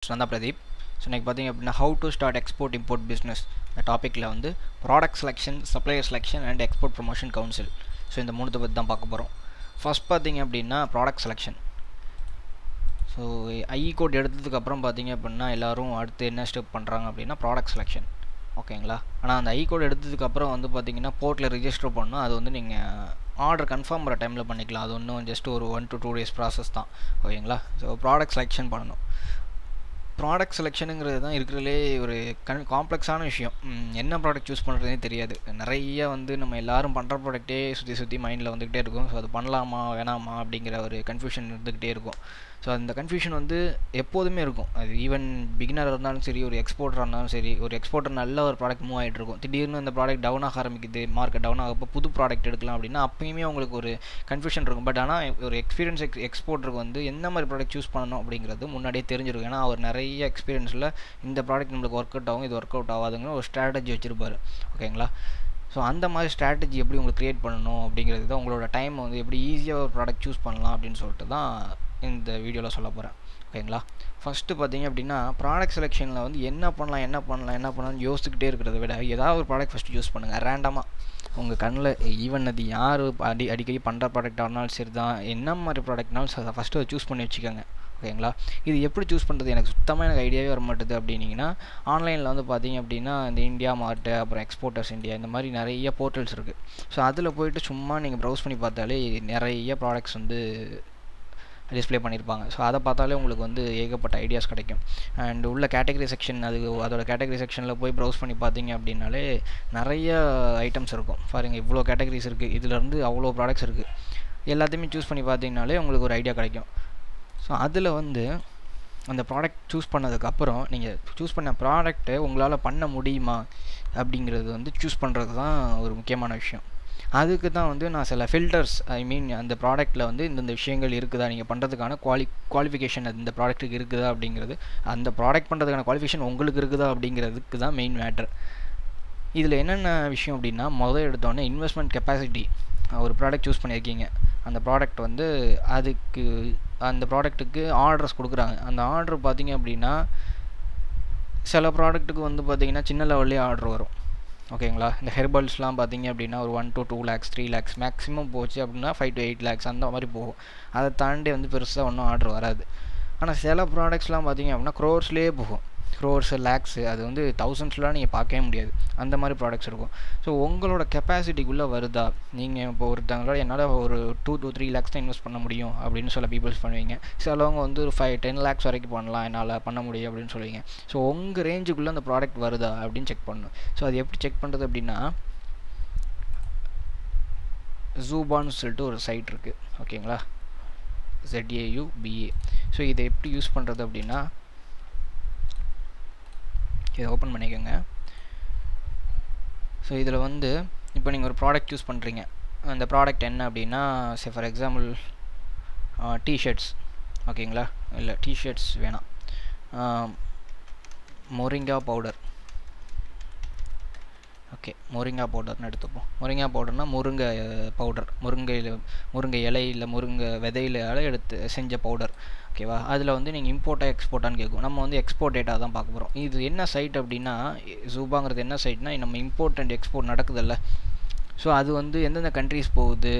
நான் தான் பிரதீப். ஸோ இன்றைக்கி பார்த்திங்க அப்படின்னா how to start export import business இந்த டாப்பிக்கில் வந்து product selection, supplier selection and export promotion council. So இந்த மூணுத்தை பற்றி தான் பார்க்க போகிறோம். ஃபஸ்ட் பார்த்திங்க அப்படின்னா ப்ராடக்ட் செலெக்ஷன். ஸோ ஐ கோட் எடுத்ததுக்கப்புறம் பார்த்திங்க அப்படின்னா எல்லோரும் அடுத்து என்ன ஸ்டெப் பண்ணுறாங்க அப்படின்னா ப்ராடக்ட் செலெக்ஷன். ஓகேங்களா? ஆனால் அந்த ஐ கோட் எடுத்ததுக்கப்புறம் வந்து பார்த்திங்கன்னா போர்ட்டில் ரிஜிஸ்டர் பண்ணணும். அது வந்து நீங்கள் ஆர்டர் கன்ஃபார்ம் பண்ணுற டைமில் பண்ணிக்கலாம். அது ஒன்றும் ஜஸ்ட் ஒரு 1 to 2 days ப்ராசஸ் தான். ஓகேங்களா? ஸோ ப்ராடக்ட் செலெக்ஷன் பண்ணணும். ப்ராடக்ட் செலெக்ஷனுங்கிறது தான் இருக்கிறதுலே ஒரு காம்ப்ளெக்ஸான விஷயம். என்ன ப்ராடக்ட் சூஸ் பண்ணுறதே தெரியாது. நிறைய வந்து நம்ம எல்லோரும் பண்ணுற ப்ராடக்ட்டே சுற்றி மைண்டில் வந்துக்கிட்டே இருக்கும். ஸோ அது பண்ணலாமா வேணாமா அப்படிங்கிற ஒரு கன்ஃபியூஷன் இருந்துக்கிட்டே இருக்கும். ஸோ அந்த கன்ஃபியூஷன் வந்து எப்போதுமே இருக்கும். அது ஈவன் பிகினராக இருந்தாலும் சரி, ஒரு எக்ஸ்போர்ட்டராக இருந்தாலும் சரி. ஒரு எக்ஸ்போர்ட்டர் நல்ல ஒரு ப்ராடக்ட் மூவ் ஆகிட்டு இருக்கும். திடீர்னு அந்த ப்ராடக்ட் டவுன் ஆக ஆரம்பிக்குது, மார்க்கெட் டவுன் ஆகப்போ புது ப்ராடக்ட் எடுக்கலாம் அப்படின்னா அப்பயுமே உங்களுக்கு ஒரு கன்ஃபியூஷன் இருக்கும். பட் ஆனால் ஒரு எக்ஸ்பீரியன்ஸ் எக்ஸ்போர்ட்டருக்கு வந்து என்ன மாதிரி ப்ராடக்ட் சூஸ் பண்ணணும் அப்படிங்கிறது முன்னாடியே தெரிஞ்சிருக்கும். ஏன்னா அவர் நிறைய எக்ஸ்பீரியன்ஸில் இந்த ப்ராடக்ட் நம்மளுக்கு ஒர்க் அவுட் ஆகும், இது ஒர்க் அவுட் ஆகாதுங்கிற ஒரு ஸ்ட்ராட்டஜி வச்சுருப்பார். ஓகேங்களா? ஸோ அந்த மாதிரி ஸ்ட்ராட்டஜி எப்படி உங்களுக்கு க்ரியேட் பண்ணணும் அப்படிங்கிறது தான், உங்களோட டைம் வந்து எப்படி ஈஸியாக ஒரு ப்ராடக்ட் சூஸ் பண்ணலாம் அப்படின்னு சொல்லிட்டு தான் இந்த வீடியோவில் சொல்ல போகிறேன். ஓகேங்களா? ஃபஸ்ட்டு பார்த்தீங்க அப்படின்னா ப்ராடக்ட் செலெக்ஷனில் வந்து என்ன பண்ணலாம்னு யோசிச்சுக்கிட்டே இருக்கிறத விட ஏதாவது ஒரு ப்ராடக்ட் ஃபஸ்ட்டு யூஸ் பண்ணுங்கள். ரேண்டமாக உங்கள் கண்ணில் ஈவன் அது யார் அடிக்கடி பண்ணுற ப்ராடக்டாக இருந்தாலும் சரி தான், என்ன மாதிரி ப்ராடக்ட்னாலும் அதை ஃபஸ்ட்டு சூஸ் பண்ணி வச்சுக்கோங்க. ஓகேங்களா? இது எப்படி சூஸ் பண்ணுறது, எனக்கு சுத்தமாக எனக்கு ஐடியாவே வர மாட்டுது அப்படின்னீங்கன்னா, ஆன்லைனில் வந்து பார்த்தீங்க அப்படின்னா இந்த இந்தியா மார்ட்டு, அப்புறம் எக்ஸ்போர்ட்டர்ஸ் இந்தியா, இந்த மாதிரி நிறைய போர்ட்டல்ஸ் இருக்குது. ஸோ அதில் போய்ட்டு சும்மா நீங்கள் ப்ரௌஸ் பண்ணி பார்த்தாலே நிறைய ப்ராடக்ட்ஸ் வந்து டிஸ்பிளே பண்ணியிருப்பாங்க. ஸோ அதை பார்த்தாலே உங்களுக்கு வந்து ஏகப்பட்ட ஐடியாஸ் கிடைக்கும். அண்ட் உள்ள கேட்டகரி செக்ஷன், அதோட கேட்டகரி செக்ஷனில் போய் ப்ரௌஸ் பண்ணி பார்த்தீங்க அப்படின்னாலே நிறைய ஐட்டம்ஸ் இருக்கும். பாருங்கள், இவ்வளோ கேட்டகரிஸ் இருக்குது, இதிலேருந்து அவ்வளோ ப்ராடக்ட்ஸ் இருக்குது. எல்லாத்தையுமே சூஸ் பண்ணி பார்த்தீங்கனாலே உங்களுக்கு ஒரு ஐடியா கிடைக்கும். ஸோ அதில் வந்து அந்த ப்ராடக்ட் சூஸ் பண்ணதுக்கப்புறம் நீங்கள் சூஸ் பண்ண ப்ராடக்ட்டை உங்களால் பண்ண முடியுமா அப்படிங்கிறது வந்து சூஸ் பண்ணுறது தான் ஒரு முக்கியமான விஷயம். அதுக்கு தான் வந்து நான் சில ஃபில்டர்ஸ், அந்த ப்ராடக்ட்டில் வந்து இந்தந்த விஷயங்கள் இருக்குதா, நீங்கள் பண்ணுறதுக்கான குவாலிஃபிகேஷன் இந்த ப்ராடக்ட்டுக்கு இருக்குதா அப்படிங்கிறது, அந்த ப்ராடக்ட் பண்ணுறதுக்கான குவாலிஃபிகேஷன் உங்களுக்கு இருக்குதா அப்படிங்கிறதுக்கு தான் மெயின் மேட்டர். இதில் என்னென்ன விஷயம் அப்படின்னா, முதல் எடுத்தோடனே இன்வெஸ்ட்மெண்ட் கெப்பாசிட்டி. ஒரு ப்ராடக்ட் சூஸ் பண்ணியிருக்கீங்க, அந்த ப்ராடக்ட் வந்து அந்த ப்ராடக்ட்டுக்கு ஆர்டர்ஸ் கொடுக்குறாங்க. அந்த ஆர்டர் பார்த்திங்க அப்படின்னா சில ப்ராடக்ட்டுக்கு வந்து பார்த்திங்கன்னா சின்ன லெவல்லே ஆர்டர் வரும். ஓகேங்களா? இந்த ஹெர்பல்ஸ்லாம் பார்த்திங்க அப்படின்னா ஒரு 1 to 2 lakhs 3 lakhs மேக்ஸிமம் போச்சு அப்படின்னா 5 to 8 lakhs அந்த மாதிரி போகும். அதை தாண்டி வந்து பெருசாக ஒன்றும் ஆர்டர் வராது. ஆனால் சில ப்ராடக்ட்ஸ்லாம் பார்த்திங்க அப்படின்னா க்ரோர்ஸ்லேயே போகும். க்ரோர்ஸு, லேக்ஸு, அது வந்து தௌசண்ட்ஸ்லாம் நீங்கள் பார்க்கவே முடியாது. அந்த மாதிரி ப்ராடக்ட்ஸ் இருக்கும். ஸோ உங்களோட கெப்பாசிட்டிக்குள்ளே வருதா? நீங்கள் இப்போ ஒருத்தங்களோட என்னால் ஒரு 2 to 3 lakhs தான் இன்வெஸ்ட் பண்ண முடியும் அப்படின்னு சொல்ல பீப்புள்ஸ் பண்ணுவீங்க. சிலவங்க வந்து ஒரு 5-10 lakhs வரைக்கும் பண்ணலாம், என்னால் பண்ண முடியும் அப்படின்னு சொல்லுவீங்க. ஸோ உங்கள் ரேஞ்சுக்குள்ளே அந்த ப்ராடக்ட் வருதா அப்படின்னு செக் பண்ணணும். ஸோ அது எப்படி செக் பண்ணுறது அப்படின்னா, ஜூபான்னு சொல்லிட்டு ஒரு சைட் இருக்குது. ஓகேங்களா? ZAUBA. ஸோ இதை எப்படி யூஸ் பண்ணுறது அப்படின்னா, இதை ஓப்பன் பண்ணிக்கோங்க. ஸோ இதில் வந்து இப்போ நீங்கள் ஒரு ப்ராடக்ட் யூஸ் பண்ணுறீங்க. அந்த ப்ராடக்ட் என்ன அப்படின்னா, சே ஃபார் எக்ஸாம்பிள் டிஷர்ட்ஸ். ஓகேங்களா? இல்லை, டிஷர்ட்ஸ் வேணாம், மொரிங்கா பவுடர். ஓகே, மொரிங்கா பவுடர்னு எடுத்துப்போம். மொரிங்கா பவுடர்னால் முருங்கை பவுடர், முருங்கை இலை இல்லை முருங்கை விதையில எடுத்து செஞ்ச பவுடர். ஓகேவா? அதில் வந்து நீங்கள் இம்போர்ட்டாக எக்ஸ்போர்ட்டான்னு கேட்கும். நம்ம வந்து எக்ஸ்போர்ட் டேட்டா தான் பார்க்க போகிறோம். இது என்ன சைட் அப்படின்னா, ஜூபாங்கிறது என்ன சைட்னா, நம்ம இம்போர்ட் அண்ட் எக்ஸ்போர்ட் நடக்குதில்ல. ஸோ அது வந்து எந்தெந்த கண்ட்ரிஸ் போகுது,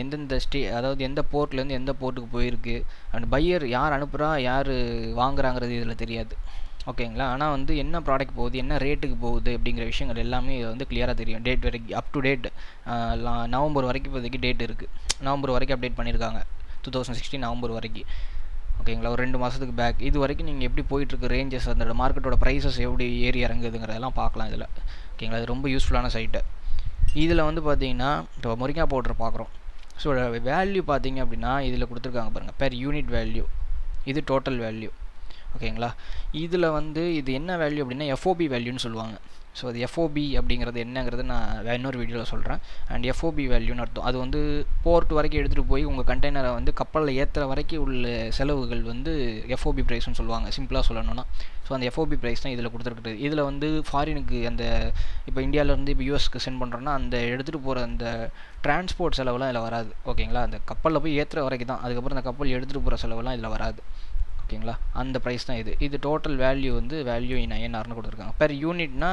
எந்தெந்த அதாவது எந்த போர்ட்லேருந்து எந்த போர்ட்டுக்கு போயிருக்கு, அண்ட் பையர் யார் அனுப்புகிறா, யார் வாங்குறாங்கிறது இதில் தெரியாது. ஓகேங்களா? ஆனால் வந்து என்ன ப்ராடக்ட் போகுது, என்ன ரேட்டுக்கு போகுது அப்படிங்கிற விஷயங்கள் எல்லாமே இது வந்து கிளியராக தெரியும். டேட் வரைக்கும் அப் டு டேட் நவம்பர் வரைக்கும் இப்போதைக்கு டேட் இருக்குது. நவம்பர் வரைக்கும் அப்டேட் பண்ணியிருக்காங்க, 2016 நவம்பர் வரைக்கும். ஓகேங்களா? ஒரு 2 மாதத்துக்கு பேக். இது வரைக்கும் நீங்கள் எப்படி போயிட்டுருக்கு, ரேஞ்சஸ், அந்த மார்க்கெட்டோட ப்ரைஸஸ் எப்படி ஏறி இறங்குதுங்கிறதெல்லாம் பார்க்கலாம் இதில். ஓகேங்களா? இது ரொம்ப யூஸ்ஃபுல்லான சைட்டு. இதில் வந்து பார்த்தீங்கன்னா இப்போ மொரிங்கா பவுடர் பார்க்குறோம். ஸோ வேல்யூ பார்த்தீங்க அப்படின்னா இதில் கொடுத்துருக்காங்க பாருங்கள், பெர் யூனிட் வேல்யூ. இது டோட்டல் வேல்யூ. ஓகேங்களா? இதில் வந்து இது என்ன வேல்யூ அப்படின்னா FOB வேல்யூன்னு சொல்லுவாங்க. ஸோ அது FOB அப்படிங்கிறது என்னங்கிறது நான் இன்னொரு வீடியோவில் சொல்கிறேன். அண்ட் FOB வேல்யூன்னு அர்த்தம், அது வந்து போர்ட் வரைக்கும் எடுத்துகிட்டு போய் உங்கள் கண்டெய்னரை வந்து கப்பலில் ஏற்றுற வரைக்கும் உள்ள செலவுகள் வந்து FOB ப்ரைஸ்னு சொல்லுவாங்க, சிம்பிளாக சொல்லணும்னா. ஸோ அந்த FOB ப்ரைஸ் தான் இதில் கொடுத்துருக்குறது. இதில் வந்து ஃபாரினுக்கு அந்த இப்போ இந்தியாவிலேருந்து இப்போ யூஎஸ்க்கு சென்ட் பண்ணுறோன்னா அந்த எடுத்துகிட்டு போகிற அந்த டிரான்ஸ்போர்ட் செலவுலாம் இதில் வராது. ஓகேங்களா? அந்த கப்பலில் போய் ஏற்றுற வரைக்கும் தான், அதுக்கப்புறம் அந்த கப்பல் எடுத்துகிட்டு போகிற செலவுலாம் இதில் வராது. ஓகேங்களா. அந்த ப்ரைஸ் தான் இது டோட்டல் வேல்யூ வந்து வேல்யூ இன் ஐஎன்ஆர்னு கொடுத்துருக்காங்க. பெர் யூனிட்னா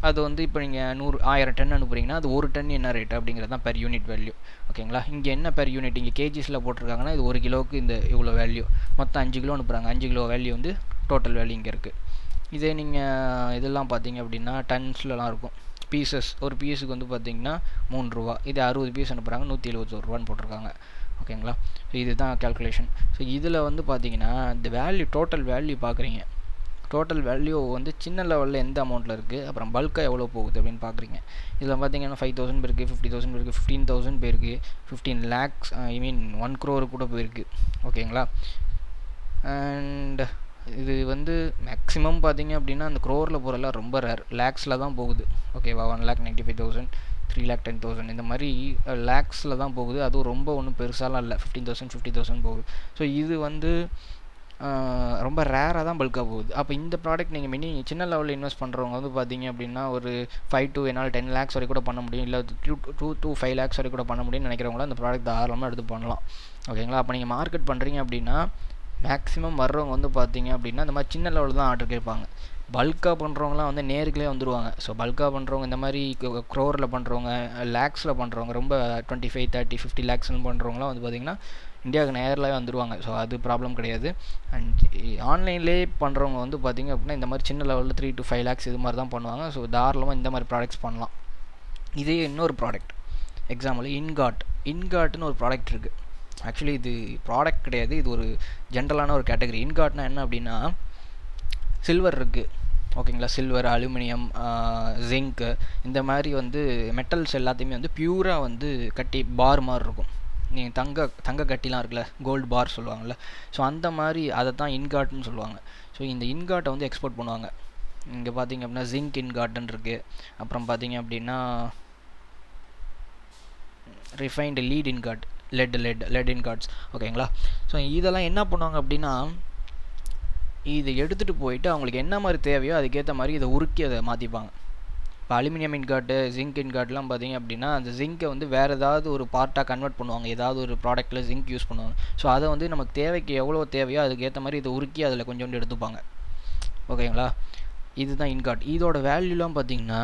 அது வந்து இப்போ நீங்கள் 1000 டன் அனுப்புறீங்கன்னா அது ஒரு டன் என்ன ரேட் அப்படிங்கிறது தான் பெர் யூனிட் வேல்யூ. ஓகேங்களா. இங்கே என்ன பெர் யூனிட் இங்கே கேஜிஸில் போட்டிருக்காங்கன்னா இது 1 கிலோவுக்கு இந்த இவ்வளோ வேல்யூ, மொத்தம் 5 கிலோ அனுப்புகிறாங்க, 5 கிலோ வேல்யூ வந்து டோட்டல் வேல்யூ இங்கே இருக்குது. இதே நீங்கள் இதெல்லாம் பார்த்தீங்க அப்படின்னா டன்ஸ்லலாம் இருக்கும். பீசஸ் ஒரு பீஸுக்கு வந்து பார்த்தீங்கன்னா 3 ரூபா, இது 60 பீஸ் அனுப்புகிறாங்க 171 ரூபான்னு போட்டிருக்காங்க. ஓகேங்களா. ஸோ இதுதான் கேல்குலேஷன். ஸோ இதில் வந்து பார்த்தீங்கன்னா இந்த வேல்யூ டோட்டல் வேல்யூ பார்க்குறீங்க. டோட்டல் வேல்யூ வந்து சின்ன லெவலில் எந்த அமௌண்ட்டில் இருக்குது, அப்புறம் பல்காக எவ்வளோ போகுது அப்படின்னு பார்க்குறீங்க. இதில் பார்த்தீங்கன்னா 5000 பேருக்கு, 50,000 பேருக்கு, 15,000 பேருக்கு, 15 lakhs ஐ மீன் 1 crore கூட போயிருக்கு. ஓகேங்களா. அண்ட் இது வந்து மேக்ஸிமம் பார்த்தீங்க அப்படின்னா அந்த க்ரோரில் போகிறலாம் ரொம்ப ரேர், லேக்ஸில் தான் போகுது. ஓகேவா. 1,95,000, 3,10,000 இந்த மாதிரி லேக்ஸில் தான் போகுது. அதுவும் ரொம்ப ஒன்றும் பெருசாலாம் இல்லை, 15,000 50,000 போகுது. ஸோ இது வந்து ரொம்ப ரேராக தான் பல்காக போகுது. அப்போ இந்த ப்ராடக்ட் நீங்கள் சின்ன லெவலில் இன்வெஸ்ட் பண்ணுறவங்க வந்து பார்த்தீங்க அப்படின்னா ஒரு 5 to என்னால் 10 lakhs வரை கூட பண்ண முடியும், இல்லை 2 to 5 lakhs வரை கூட பண்ண முடியும்னு நினைக்கிறவங்களா அந்த ப்ராடக்ட் தாராளமாக எடுத்து பண்ணலாம். ஓகேங்களா. அப்போ நீங்கள் மார்க்கெட் பண்ணுறீங்க அப்படின்னா மேக்ஸிமம் வர்றவங்க வந்து பார்த்தீங்க அப்படின்னா இந்த மாதிரி சின்ன லெவலில் தான் ஆர்டர் கேட்பாங்க. பல்காக பண்ணுறவங்களாம் வந்து நேருக்குள்ளே வந்துடுவாங்க. ஸோ பல்காக பண்ணுறவங்க இந்த மாதிரி க்ரோரில் பண்ணுறவங்க, லேக்ஸில் பண்ணுறவங்க, ரொம்ப 25, 30, 50 lakhsன்னு பண்ணுறவங்களாம் வந்து பார்த்திங்கன்னா இந்தியாவுக்கு நேரில் வந்துடுவாங்க. ஸோ அது ப்ராப்ளம் கிடையாது. அண்ட் ஆன்லைன்லேயே பண்ணுறவங்க வந்து பார்த்திங்க அப்படின்னா இந்த மாதிரி சின்ன லெவலில் 3 to 5 lakhs இது மாதிரி தான் பண்ணுவாங்க. ஸோ தாராளமாக இந்த மாதிரி ப்ராடக்ட்ஸ் பண்ணலாம். இதே இன்னொரு ப்ராடக்ட் எக்ஸாம்பிள் இன்காட்னு ஒரு ப்ராடக்ட் இருக்குது. ஆக்சுவலி இது ப்ராடக்ட் கிடையாது, இது ஒரு ஜென்ரலான ஒரு கேட்டகரி. இன்காட்னா என்ன அப்படின்னா சில்வர் இருக்குது. ஓகேங்களா. சில்வர், அலுமினியம், ஜிங்க்கு இந்த மாதிரி வந்து மெட்டல்ஸ் எல்லாத்தையுமே வந்து பியூராக வந்து கட்டி பார் மாதிரி இருக்கும். நீங்கள் தங்க கட்டிலாம் இருக்குல்ல, கோல்டு பார் சொல்லுவாங்கள்ல. ஸோ அந்த மாதிரி அதை தான் இன்காட்னு சொல்லுவாங்க. ஸோ இந்த இன்காட்டை வந்து எக்ஸ்போர்ட் பண்ணுவாங்க. இங்கே பார்த்தீங்க அப்படின்னா ஜிங்க் இன்காட்டன் இருக்குது. அப்புறம் பார்த்தீங்க அப்படின்னா ரிஃபைன்டு லீட் இன்காட், லெட் இன்காட்ஸ். ஓகேங்களா. ஸோ இதெல்லாம் என்ன பண்ணுவாங்க அப்படின்னா இதை எடுத்துகிட்டு போயிட்டு அவங்களுக்கு என்ன மாதிரி தேவையோ அதுக்கேற்ற மாதிரி இதை உருக்கி அதை மாற்றிப்பாங்க. இப்போ அலுமினியம் இன்காட்டு, ஜிங்க் இன்காட்லாம் பார்த்தீங்க அப்படின்னா அந்த ஜிங்கை வந்து வேறு ஏதாவது ஒரு பார்ட்டாக கன்வெர்ட் பண்ணுவாங்க, ஏதாவது ஒரு ப்ராடக்ட்டில் ஜிங்க் யூஸ் பண்ணுவாங்க. ஸோ அதை வந்து நமக்கு தேவைக்கு எவ்வளோ தேவையோ அதுக்கேற்ற மாதிரி இதை உருக்கி அதில் கொஞ்சோண்டு எடுத்துப்பாங்க. ஓகேங்களா. இதுதான் இன்காட். இதோட வேல்யூலாம் பார்த்தீங்கன்னா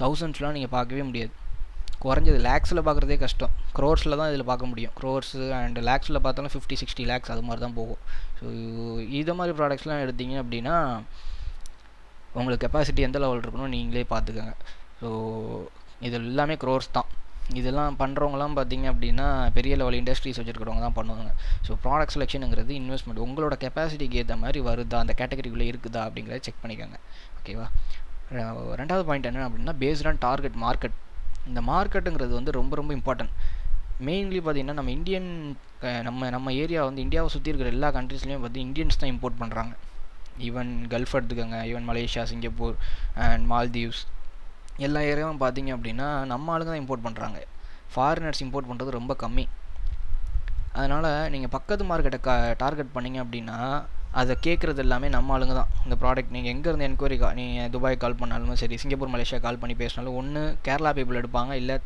தௌசண்ட்ஸ்லாம் நீங்கள் பார்க்கவே முடியாது. குறைஞ்சது லேக்ஸில் பார்க்குறதே கஷ்டம், க்ரோர்ஸில் தான் இதில் பார்க்க முடியும். க்ரோர்ஸு அண்ட் லேக்ஸில் பார்த்தாலும் 50-60 lakhs அது மாதிரி தான் போகும். ஸோ இது மாதிரி ப்ராடக்ட்ஸ்லாம் எடுத்திங்க அப்படின்னா உங்களுக்கு கெப்பாசிட்டி எந்த லெவல் இருக்கணும் நீங்களே பார்த்துக்கோங்க. ஸோ இது எல்லாமே க்ரோர்ஸ் தான். இதெல்லாம் பண்ணுறவங்களாம் பார்த்தீங்க அப்படின்னா பெரிய லெவல் இண்டஸ்ட்ரீஸ் வச்சுருக்கிறவங்க தான் பண்ணுவாங்க. ஸோ ப்ராடக்ட் செலெக்ஷனுங்கிறது இன்வெஸ்ட்மெண்ட், உங்களோட கெப்பாசிட்டிக்கு ஏற்ற மாதிரி வருதா, அந்த கேட்டகரிக்குள்ளே இருக்குதா அப்படிங்கிறத செக் பண்ணிக்கோங்க. ஓகேவா. ரெண்டாவது பாயிண்ட் என்ன அப்படின்னா பேஸ்ட் ஆன் டார்கெட் மார்க்கெட். இந்த மார்க்கெட்டுங்கிறது வந்து ரொம்ப ரொம்ப இம்பார்ட்டன்ட். மெயின்லி பார்த்திங்கன்னா நம்ம ஏரியா வந்து இந்தியாவை சுற்றி இருக்கிற எல்லா கண்ட்ரீஸ்லேயும் பார்த்து இந்தியன்ஸ் தான் இம்போர்ட் பண்ணுறாங்க. ஈவன் கல்ஃப் எடுத்துக்கோங்க, even Malaysia, Singapore and Maldives எல்லா ஏரியாவும் பார்த்திங்க அப்படின்னா நம்ம ஆளுங்க தான் இம்போர்ட் பண்ணுறாங்க. ஃபாரினர்ஸ் இம்போர்ட் பண்ணுறது ரொம்ப கம்மி. அதனால் நீங்கள் பக்கத்து மார்க்கெட்டை டார்கெட் பண்ணிங்க அப்படின்னா அதை கேட்குறது எல்லாமே நம்ம ஆளுங்க தான். இந்த ப்ராடக்ட் நீங்கள் எங்கேருந்து என்கொயரி நீங்கள் துபாய் கால் பண்ணாலும் சரி, சிங்கப்பூர், மலேசியா கால் பண்ணி பேசினாலும் ஒன்று கேரளா பீப்புள் எடுப்பாங்க, இல்லை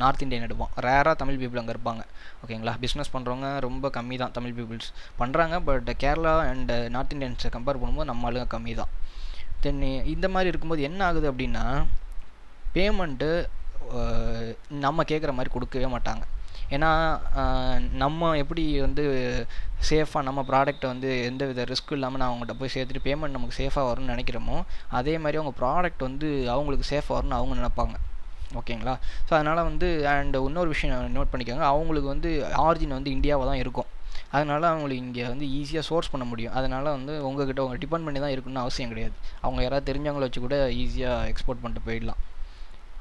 நார்த் இந்தியன் எடுப்பான். ரேராக தமிழ் பீப்புள் அங்கே இருப்பாங்க. ஓகேங்களா. பிஸ்னஸ் பண்ணுறவங்க ரொம்ப கம்மி தான் தமிழ் பீப்புள்ஸ் பண்ணுறாங்க. பட் கேரளா அண்ட் நார்த் இந்தியன்ஸை கம்பேர் பண்ணும்போது நம்ம ஆளுங்க கம்மி தான். தென் இந்த மாதிரி இருக்கும்போது என்ன ஆகுது அப்படின்னா பேமெண்ட்டு நம்ம கேட்குற மாதிரி கொடுக்கவே மாட்டாங்க. ஏன்னா நம்ம எப்படி வந்து சேஃபாக நம்ம ப்ராடக்ட்டை வந்து எந்த வித ரிஸ்க்கும் இல்லாமல் நான் அவங்கள்ட்ட போய் சேர்த்துட்டு பேமெண்ட் நமக்கு சேஃபாக வரும்னு நினைக்கிறோமோ அதே மாதிரி அவங்க ப்ராடக்ட் வந்து அவங்களுக்கு சேஃபாக வரும்னு அவங்க நினைப்பாங்க. ஓகேங்களா. ஸோ அதனால் வந்து அண்ட் இன்னொரு விஷயம் நோட் பண்ணிக்கோங்க, அவங்களுக்கு வந்து ஆரிஜின் வந்து இந்தியாவாக தான் இருக்கும். அதனால் அவங்களுக்கு இங்கே வந்து ஈஸியாக சோர்ஸ் பண்ண முடியும். அதனால் வந்து உங்கள்கிட்ட அவங்க டிபெண்ட் பண்ணி தான் இருக்கணும்னு அவசியம் கிடையாது. அவங்க யாராவது தெரிஞ்சவங்கள வச்சு கூட ஈஸியாக எக்ஸ்போர்ட் பண்ணிட்டு போயிடலாம்.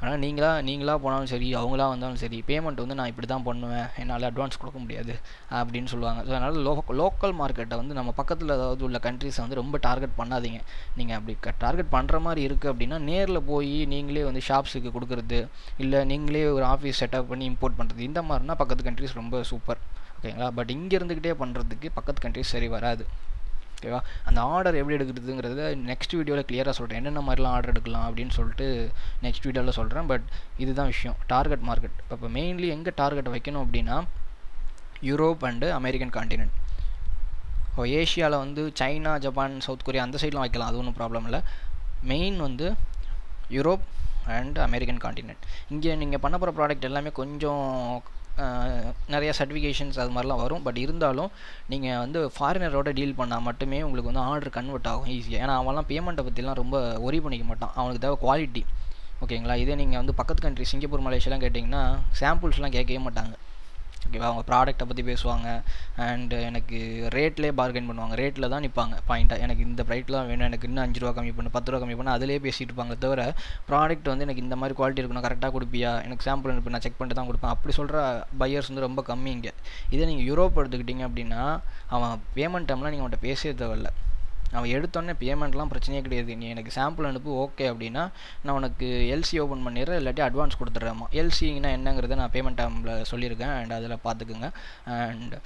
ஆனால் நீங்களாக போனாலும் சரி, அவங்களா வந்தாலும் சரி, பேமெண்ட் வந்து நான் இப்படி தான் பண்ணுவேன், என்னால் அட்வான்ஸ் கொடுக்க முடியாது அப்படின்னு சொல்லுவாங்க. ஸோ அதனால் லோக்கல் மார்க்கெட்டை வந்து நம்ம பக்கத்தில் ஏதாவது உள்ள கண்ட்ரீஸை வந்து ரொம்ப டார்கெட் பண்ணாதீங்க. நீங்கள் அப்படி டார்கெட் பண்ணுற மாதிரி இருக்குது அப்படின்னா நேரில் போய் நீங்களே வந்து ஷாப்ஸுக்கு கொடுக்குறது, இல்லை நீங்களே ஒரு ஆஃபீஸ் செட்டப் பண்ணி இம்போர்ட் பண்ணுறது, இந்த மாதிரினா பக்கத்து கண்ட்ரீஸ் ரொம்ப சூப்பர். ஓகேங்களா. பட் இங்கே இருந்துக்கிட்டே பண்ணுறதுக்கு பக்கத்து கண்ட்ரீஸ் சரி வராது. ஓகேவா. அந்த ஆர்டர் எப்படி எடுக்கிறதுங்கிறத நெக்ஸ்ட் வீடியோவில் கிளியராக சொல்கிறேன், என்னென்ன மாதிரிலாம் ஆர்டர் எடுக்கலாம் அப்படின்னு சொல்லிட்டு நெக்ஸ்ட் வீடியோவில் சொல்கிறேன். பட் இதுதான் விஷயம், டார்கெட் மார்க்கெட். இப்போ மெயின்லி எங்கே டார்கெட் வைக்கணும் அப்படின்னா யூரோப் அண்டு அமெரிக்கன் காண்டினென்ட். ஏஷியாவில் வந்து சைனா, ஜப்பான், சவுத் கொரியா அந்த சைட்லாம் வைக்கலாம், அது ஒன்றும் ப்ராப்ளம் இல்லை. மெயின் வந்து யூரோப் அண்ட் அமெரிக்கன் காண்டினென்ட். இங்கே நீங்கள் பண்ண போகிற ப்ராடக்ட் எல்லாமே கொஞ்சம் நிறைய சர்டிஃபிகேஷன்ஸ் அது மாதிரிலாம் வரும். பட் இருந்தாலும் நீங்கள் வந்து ஃபாரினரோட டீல் பண்ணால் மட்டுமே உங்களுக்கு வந்து ஆர்டர் கன்வெர்ட் ஆகும் ஈஸியாக. ஏன்னா அவன்லாம் பேமெண்ட்டை பற்றிலாம் ரொம்ப ஒரி பண்ணிக்க மாட்டான், அவனுக்கு தேவை குவாலிட்டி. ஓகேங்களா? இதே நீங்கள் வந்து பக்கத்து கண்ட்ரி சிங்கப்பூர், மலேசியாலாம் கேட்டிங்கன்னா சாம்பிள்ஸ்லாம் கேட்கவே மாட்டாங்க. ஓகேவா? அவங்க ப்ராடக்ட்டை பற்றி பேசுவாங்க அண்டு எனக்கு ரேட்லேயே பார்கெயின் பண்ணுவாங்க. ரேட்டில் தான் நிற்பாங்க பாயிண்ட்டாக. எனக்கு இந்த ப்ரைட்டில் தான் வேணும், எனக்கு இன்னும் 5 ரூபா கம்மி பண்ணு, 10 ரூபா கம்மி பண்ணு, அதிலே பேசிகிட்டு இருப்பாங்க. தவிர ப்ராடக்ட் வந்து எனக்கு இந்த மாதிரி குவாலிட்டி இருக்கணும், கரெக்டாக கொடுப்பியா, எனக்கு சாம்பிள் அனுப்பி நான் செக் பண்ணிட்டு தான் கொடுப்பேன், அப்படி சொல்கிற பையர்ஸ் வந்து ரொம்ப கம்மி இங்கே. இதே நீங்கள் யூரோப் எடுத்துக்கிட்டிங்க அப்படின்னா அவன் பேமெண்ட் டைம்லாம் நீங்கள் அவன்கிட்ட பேசவே தேவையில்ல. அவன் எடுத்தோடனே பேமெண்ட்லாம் பிரச்சனையே கிடையாது. நீ எனக்கு சாம்பிள் அனுப்பு, ஓகே அப்படின்னா நான் உனக்கு எல்சி ஓப்பன் பண்ணிடுறேன், இல்லாட்டி அட்வான்ஸ் கொடுத்துட்றேம்மா. எல்சிங்கன்னா என்னங்கிறத நான் பேமெண்ட் டைமில் சொல்லியிருக்கேன் அண்ட் அதில் பார்த்துக்குங்க. அண்ட்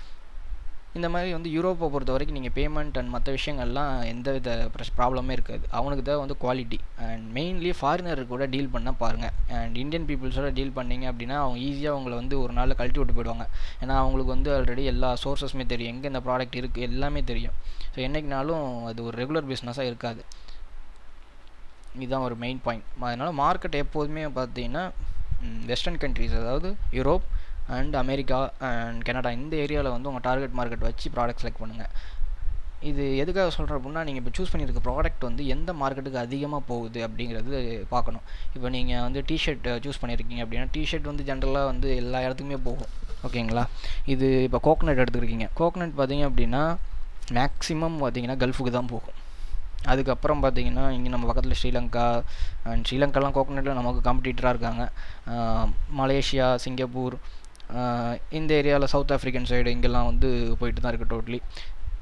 இந்த மாதிரி வந்து யூரோப்பை பொறுத்த வரைக்கும் நீங்கள் பேமெண்ட் அண்ட் மற்ற விஷயங்கள்லாம் எந்த வித ப்ராப்ளமே இருக்காது. அவனுக்கு தான் வந்து குவாலிட்டி அண்ட் மெயின்லி ஃபாரினர் கூட டீல் பண்ண பாருங்கள். அண்ட் இந்தியன் பீப்புள்ஸோட டீல் பண்ணிங்க அப்படின்னா அவங்க ஈஸியாக அவங்கள வந்து ஒரு நாளில் கழட்டி விட்டு போயிடுவாங்க. ஏன்னா அவங்களுக்கு வந்து ஆல்ரெடி எல்லா சோர்ஸஸுமே தெரியும், எங்கே இந்த ப்ராடக்ட் இருக்குது எல்லாமே தெரியும். ஸோ என்றைக்குனாலும் அது ஒரு ரெகுலர் பிஸ்னஸாக இருக்காது. இதுதான் ஒரு மெயின் பாயிண்ட். அதனால் மார்க்கெட் எப்போதுமே பார்த்தீங்கன்னா வெஸ்டர்ன் கண்ட்ரீஸ், அதாவது Europe and America and Canada, இந்த ஏரியாவில் வந்து உங்கள் டார்கெட் மார்க்கெட் வச்சு ப்ராடக்ட் செலக்ட் பண்ணுங்கள். இது எதுக்காக சொல்கிறேன் அப்படின்னா, நீங்கள் இப்போ சூஸ் பண்ணியிருக்க ப்ராடக்ட் வந்து எந்த மார்க்கெட்டுக்கு அதிகமாக போகுது அப்படிங்கிறது பார்க்கணும். இப்போ நீங்கள் வந்து டிஷர்ட் சூஸ் பண்ணியிருக்கீங்க அப்படின்னா டிஷர்ட் வந்து ஜென்ரலாக வந்து எல்லா இடத்துக்குமே போகும். ஓகேங்களா? இது இப்போ கோகனட் எடுத்துருக்கீங்க. கோகனட் பார்த்தீங்க அப்படின்னா மேக்ஸிமம் பார்த்தீங்கன்னா கல்ஃபுக்கு தான் போகும். அதுக்கப்புறம் பார்த்தீங்கன்னா இங்கே நம்ம பக்கத்தில் ஸ்ரீலங்கா அண்ட் ஸ்ரீலங்காலாம் கோகனட்டில் நமக்கு காம்படிட்டராக இருக்காங்க. மலேசியா, சிங்கப்பூர், இந்த ஏரியாவில் சவுத் ஆஃப்ரிக்கன் சைடு இங்கெல்லாம் வந்து போயிட்டு தான் இருக்குது டோட்டலி.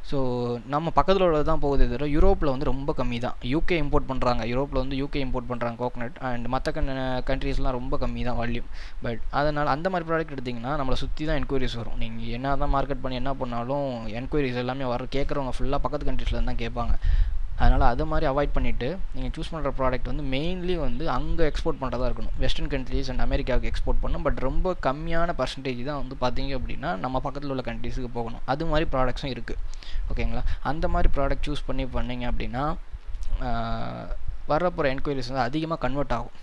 ஸோ நம்ம பக்கத்தில் உள்ளது தான் போகுது. தவிர யூரோப்பில் வந்து ரொம்ப கம்மி தான். யூகே இம்போர்ட் பண்ணுறாங்க, யூரோப்பில் வந்து யூகே இம்போர்ட் பண்ணுறாங்க கோகனட். அண்ட் மற்ற கண்ட்ரீஸ்லாம் ரொம்ப கம்மி தான் வால்யூம். பட் அதனால் அந்த மாதிரி ப்ராடக்ட் எடுத்திங்கன்னா நம்மளை சுற்றி தான் என்கொயரிஸ் வரும். நீங்கள் என்ன தான் மார்க்கெட் பண்ணி என்ன பண்ணாலும் என்கொயரிஸ் எல்லாமே வர கேட்குறவங்க ஃபுல்லாக பக்கத்து கண்ட்ரீஸில் தான் கேட்பாங்க. அதனால் அது மாதிரி அவாய்ட் பண்ணிவிட்டு நீங்கள் சூஸ் பண்ணுற ப்ராடக்ட் வந்து மெயின்லி வந்து அங்கே எக்ஸ்போர்ட் பண்ணுறதா இருக்கணும். வெஸ்டர்ன் கண்ட்ரீஸ் அண்ட் அமெரிக்காவுக்கு எக்ஸ்போர்ட் பண்ணணும். பட் ரொம்ப கம்மியான பர்சன்டேஜ் தான் வந்து பார்த்தீங்க அப்படின்னா நம்ம பக்கத்தில் உள்ள கண்ட்ரீஸுக்கு போகணும். அது மாதிரி ப்ராடக்ட்ஸும் இருக்குது. ஓகேங்களா? அந்த மாதிரி ப்ராடக்ட் சூஸ் பண்ணிங்க அப்படின்னா வரப்போகிற என்கொயரிஸ் வந்து அதிகமாக கன்வெர்ட் ஆகும்.